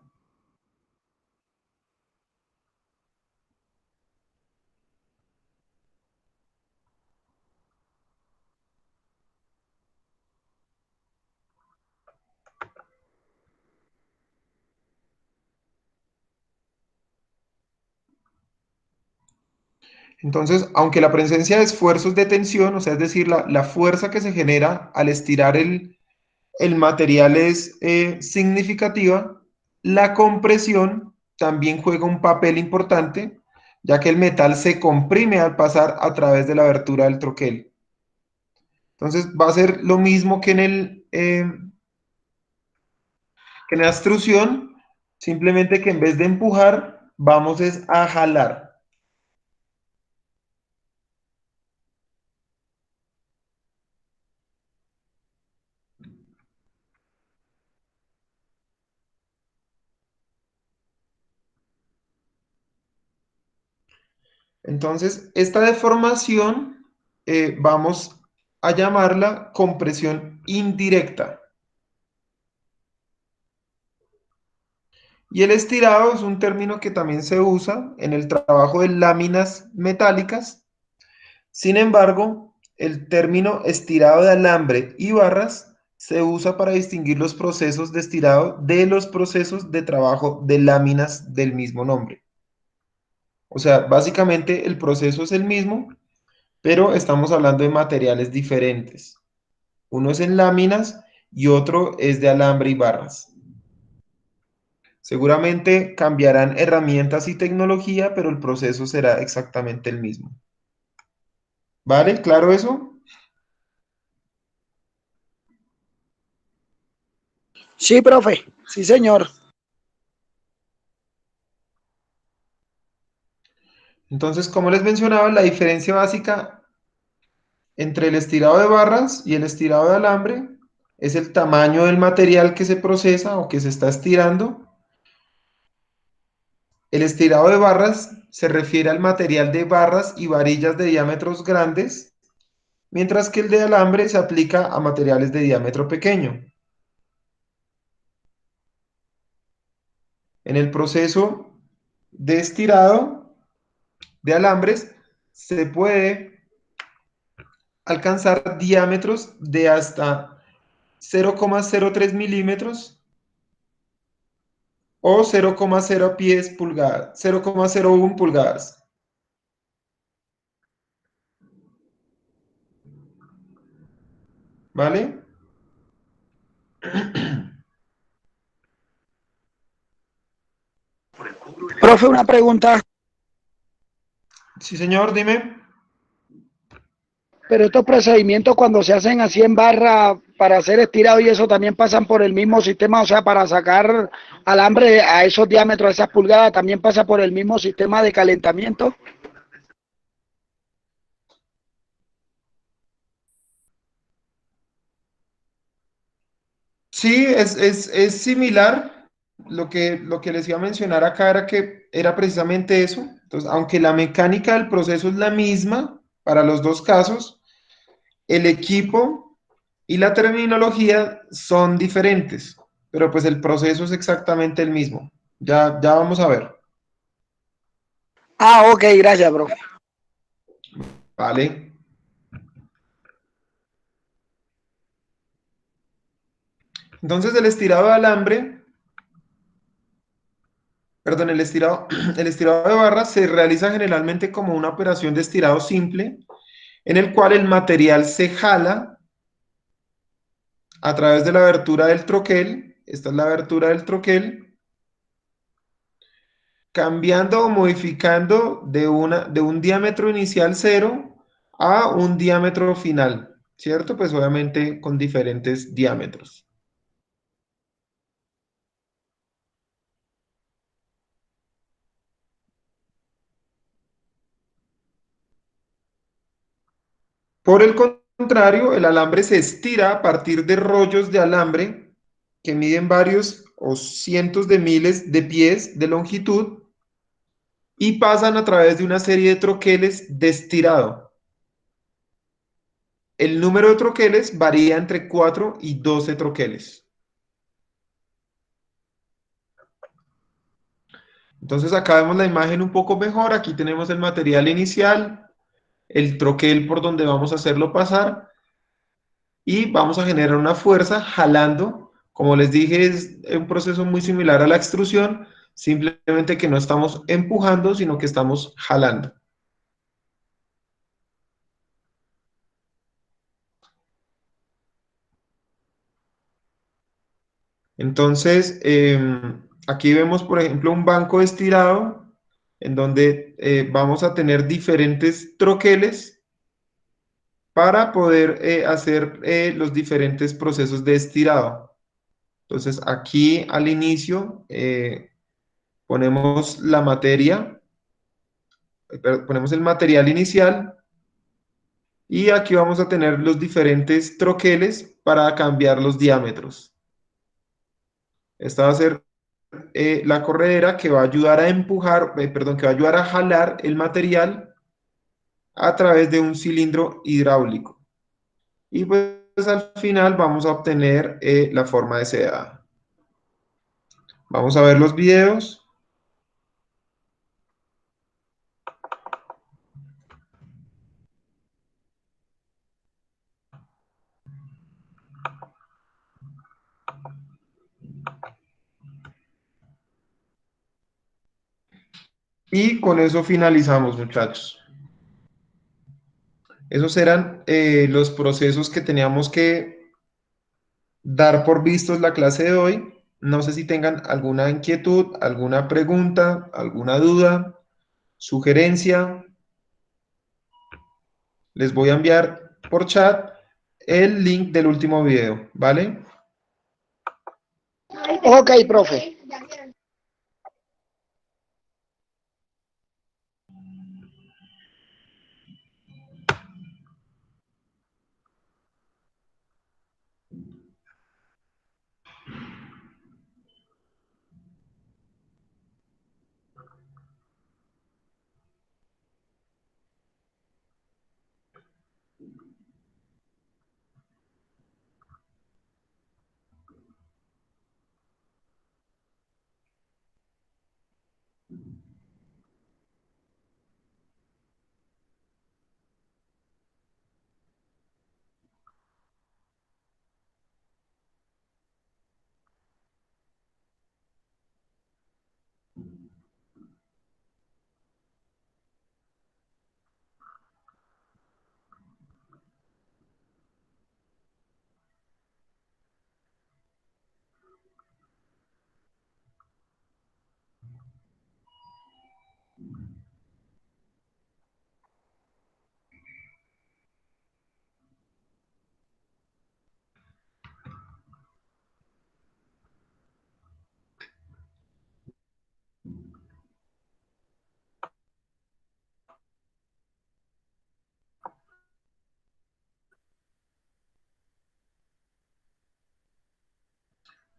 Entonces, aunque la presencia de esfuerzos de tensión, o sea, es decir, la fuerza que se genera al estirar el material es significativa, la compresión también juega un papel importante, ya que el metal se comprime al pasar a través de la abertura del troquel. Entonces, va a ser lo mismo que en la extrusión, simplemente que en vez de empujar, vamos es a jalar. Entonces, esta deformación vamos a llamarla compresión indirecta. Y el estirado es un término que también se usa en el trabajo de láminas metálicas. Sin embargo, el término estirado de alambre y barras se usa para distinguir los procesos de estirado de los procesos de trabajo de láminas del mismo nombre. O sea, básicamente el proceso es el mismo, pero estamos hablando de materiales diferentes. Uno es en láminas y otro es de alambre y barras. Seguramente cambiarán herramientas y tecnología, pero el proceso será exactamente el mismo. ¿Vale? ¿Claro eso? Sí, profe. Sí, señor. Entonces, como les mencionaba, la diferencia básica entre el estirado de barras y el estirado de alambre es el tamaño del material que se procesa o que se está estirando. El estirado de barras se refiere al material de barras y varillas de diámetros grandes, mientras que el de alambre se aplica a materiales de diámetro pequeño. En el proceso de estirado de alambres se puede alcanzar diámetros de hasta 0,03 milímetros o 0,0 pies pulgadas, 0,01 pulgadas. ¿Vale? Profe, una pregunta. Sí, señor, dime. Pero estos procedimientos cuando se hacen así en barra para hacer estirado y eso también pasan por el mismo sistema, o sea, para sacar alambre a esos diámetros, a esas pulgadas, también pasa por el mismo sistema de calentamiento. Sí, es similar. Lo que les iba a mencionar acá era que era precisamente eso. Entonces, aunque la mecánica del proceso es la misma para los dos casos, el equipo y la terminología son diferentes. pero pues el proceso es exactamente el mismo. Ya vamos a ver, Ah, ok, gracias, profe. ¿vale? Entonces el estirado de alambre, perdón, el estirado de barra se realiza generalmente como una operación de estirado simple, en el cual el material se jala a través de la abertura del troquel. Esta es la abertura del troquel, cambiando o modificando de un diámetro inicial cero a un diámetro final, ¿cierto? Pues obviamente con diferentes diámetros. Por el contrario, el alambre se estira a partir de rollos de alambre que miden varios o cientos de miles de pies de longitud y pasan a través de una serie de troqueles de estirado. El número de troqueles varía entre 4 y 12 troqueles. Entonces acá vemos la imagen un poco mejor. Aquí tenemos el material inicial, el troquel por donde vamos a hacerlo pasar y vamos a generar una fuerza jalando. Como les dije, es un proceso muy similar a la extrusión, simplemente que no estamos empujando, sino que estamos jalando. Entonces, aquí vemos, por ejemplo, un banco estirado en donde vamos a tener diferentes troqueles para poder hacer los diferentes procesos de estirado. Entonces, aquí al inicio ponemos la materia, ponemos el material inicial y aquí vamos a tener los diferentes troqueles para cambiar los diámetros. Esta va a ser la corredera que va a ayudar a empujar, perdón, que va a ayudar a jalar el material a través de un cilindro hidráulico. Y pues al final vamos a obtener la forma deseada. Vamos a ver los videos. Y con eso finalizamos, muchachos. Esos eran los procesos que teníamos que dar por vistos la clase de hoy. No sé si tengan alguna inquietud, alguna pregunta, alguna duda, sugerencia. Les voy a enviar por chat el link del último video, ¿vale? Ok, profe.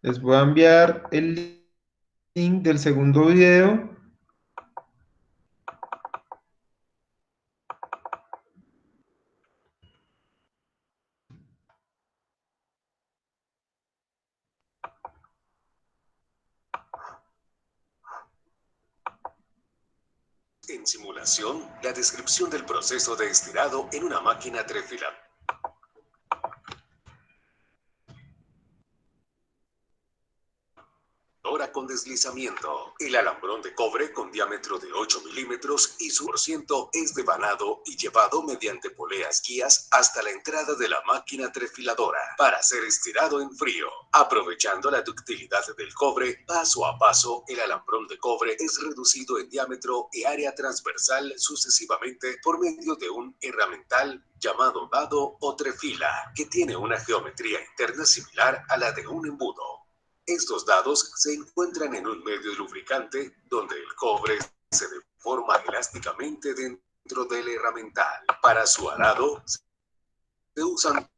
Les voy a enviar el link del segundo video. en simulación la descripción del proceso de estirado en una máquina trifilada. Con deslizamiento. El alambrón de cobre con diámetro de 8 milímetros y su % es devanado y llevado mediante poleas guías hasta la entrada de la máquina trefiladora para ser estirado en frío. Aprovechando la ductilidad del cobre, paso a paso el alambrón de cobre es reducido en diámetro y área transversal sucesivamente por medio de un herramental llamado dado o trefila, que tiene una geometría interna similar a la de un embudo. Estos dados se encuentran en un medio lubricante donde el cobre se deforma elásticamente dentro del herramental. Para su arado se usan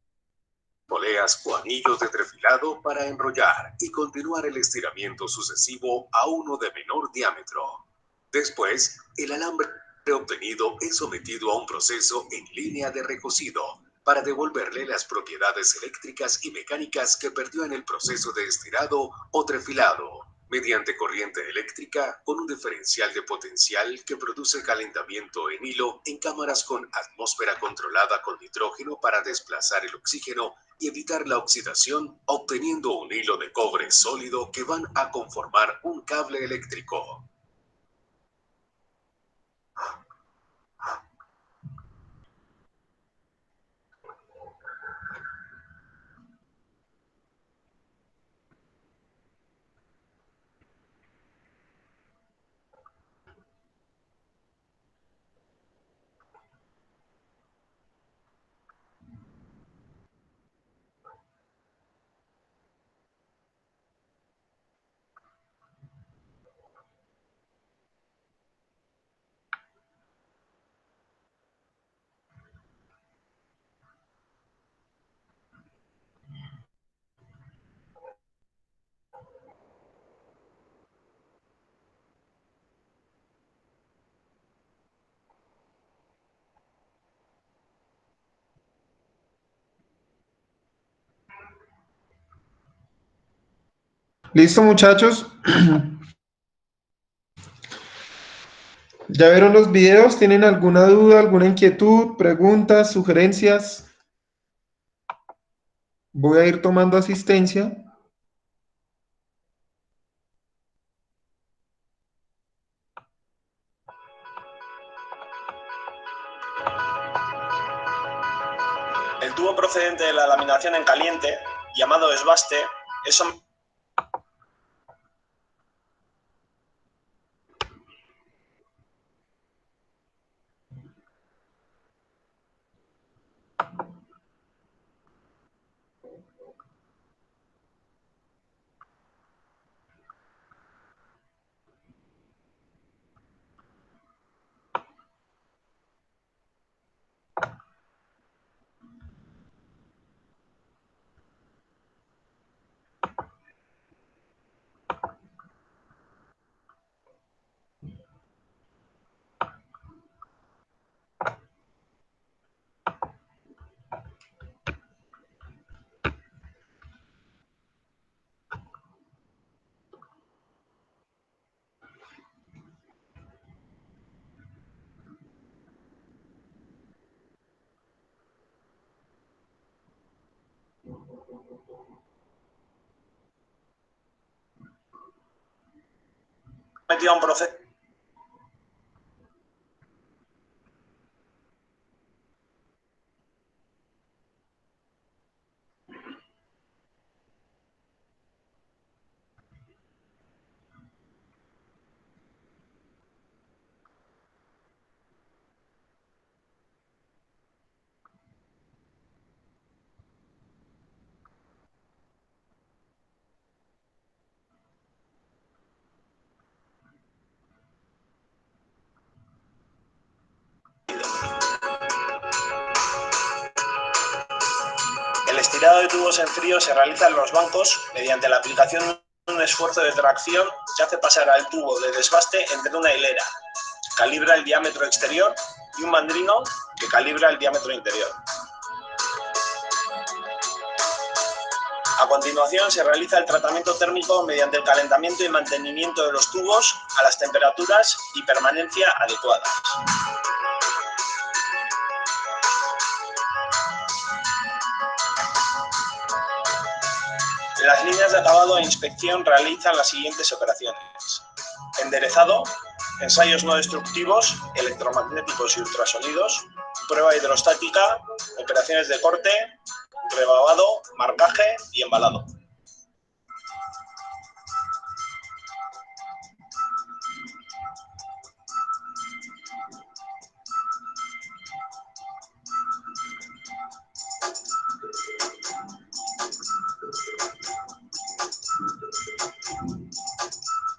poleas o anillos de trefilado para enrollar y continuar el estiramiento sucesivo a uno de menor diámetro. Después, el alambre obtenido es sometido a un proceso en línea de recocido para devolverle las propiedades eléctricas y mecánicas que perdió en el proceso de estirado o trefilado, mediante corriente eléctrica con un diferencial de potencial que produce calentamiento en hilo en cámaras con atmósfera controlada con nitrógeno para desplazar el oxígeno y evitar la oxidación, obteniendo un hilo de cobre sólido que van a conformar un cable eléctrico. ¿Listo, muchachos? ¿Ya vieron los videos? ¿Tienen alguna duda, alguna inquietud, preguntas, sugerencias? Voy a ir tomando asistencia. El tubo procedente de la laminación en caliente, llamado desbaste, es metido a un proceso. El estirado de tubos en frío se realiza en los bancos mediante la aplicación de un esfuerzo de tracción que hace pasar al tubo de desbaste entre una hilera, calibra el diámetro exterior, y un mandrino que calibra el diámetro interior. A continuación se realiza el tratamiento térmico mediante el calentamiento y mantenimiento de los tubos a las temperaturas y permanencia adecuadas. Las líneas de acabado e inspección realizan las siguientes operaciones: enderezado, ensayos no destructivos, electromagnéticos y ultrasonidos, prueba hidrostática, operaciones de corte, rebabado, marcaje y embalado.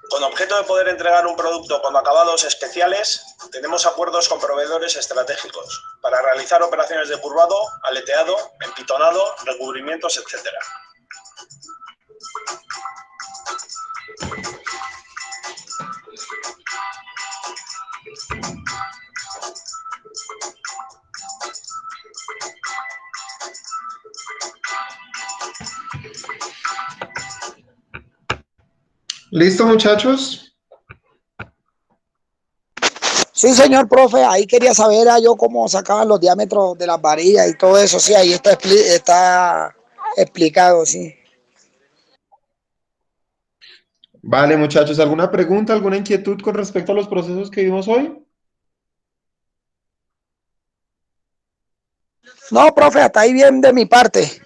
Con objeto de poder entregar un producto con acabados especiales, tenemos acuerdos con proveedores estratégicos para realizar operaciones de curvado, aleteado, empitonado, recubrimientos, etc. ¿Listo, muchachos? Sí, señor profe, ahí quería saber yo cómo sacaban los diámetros de las varillas y todo eso, sí, ahí está explicado, sí. Vale, muchachos, ¿alguna pregunta, alguna inquietud con respecto a los procesos que vimos hoy? No, profe, hasta ahí bien de mi parte.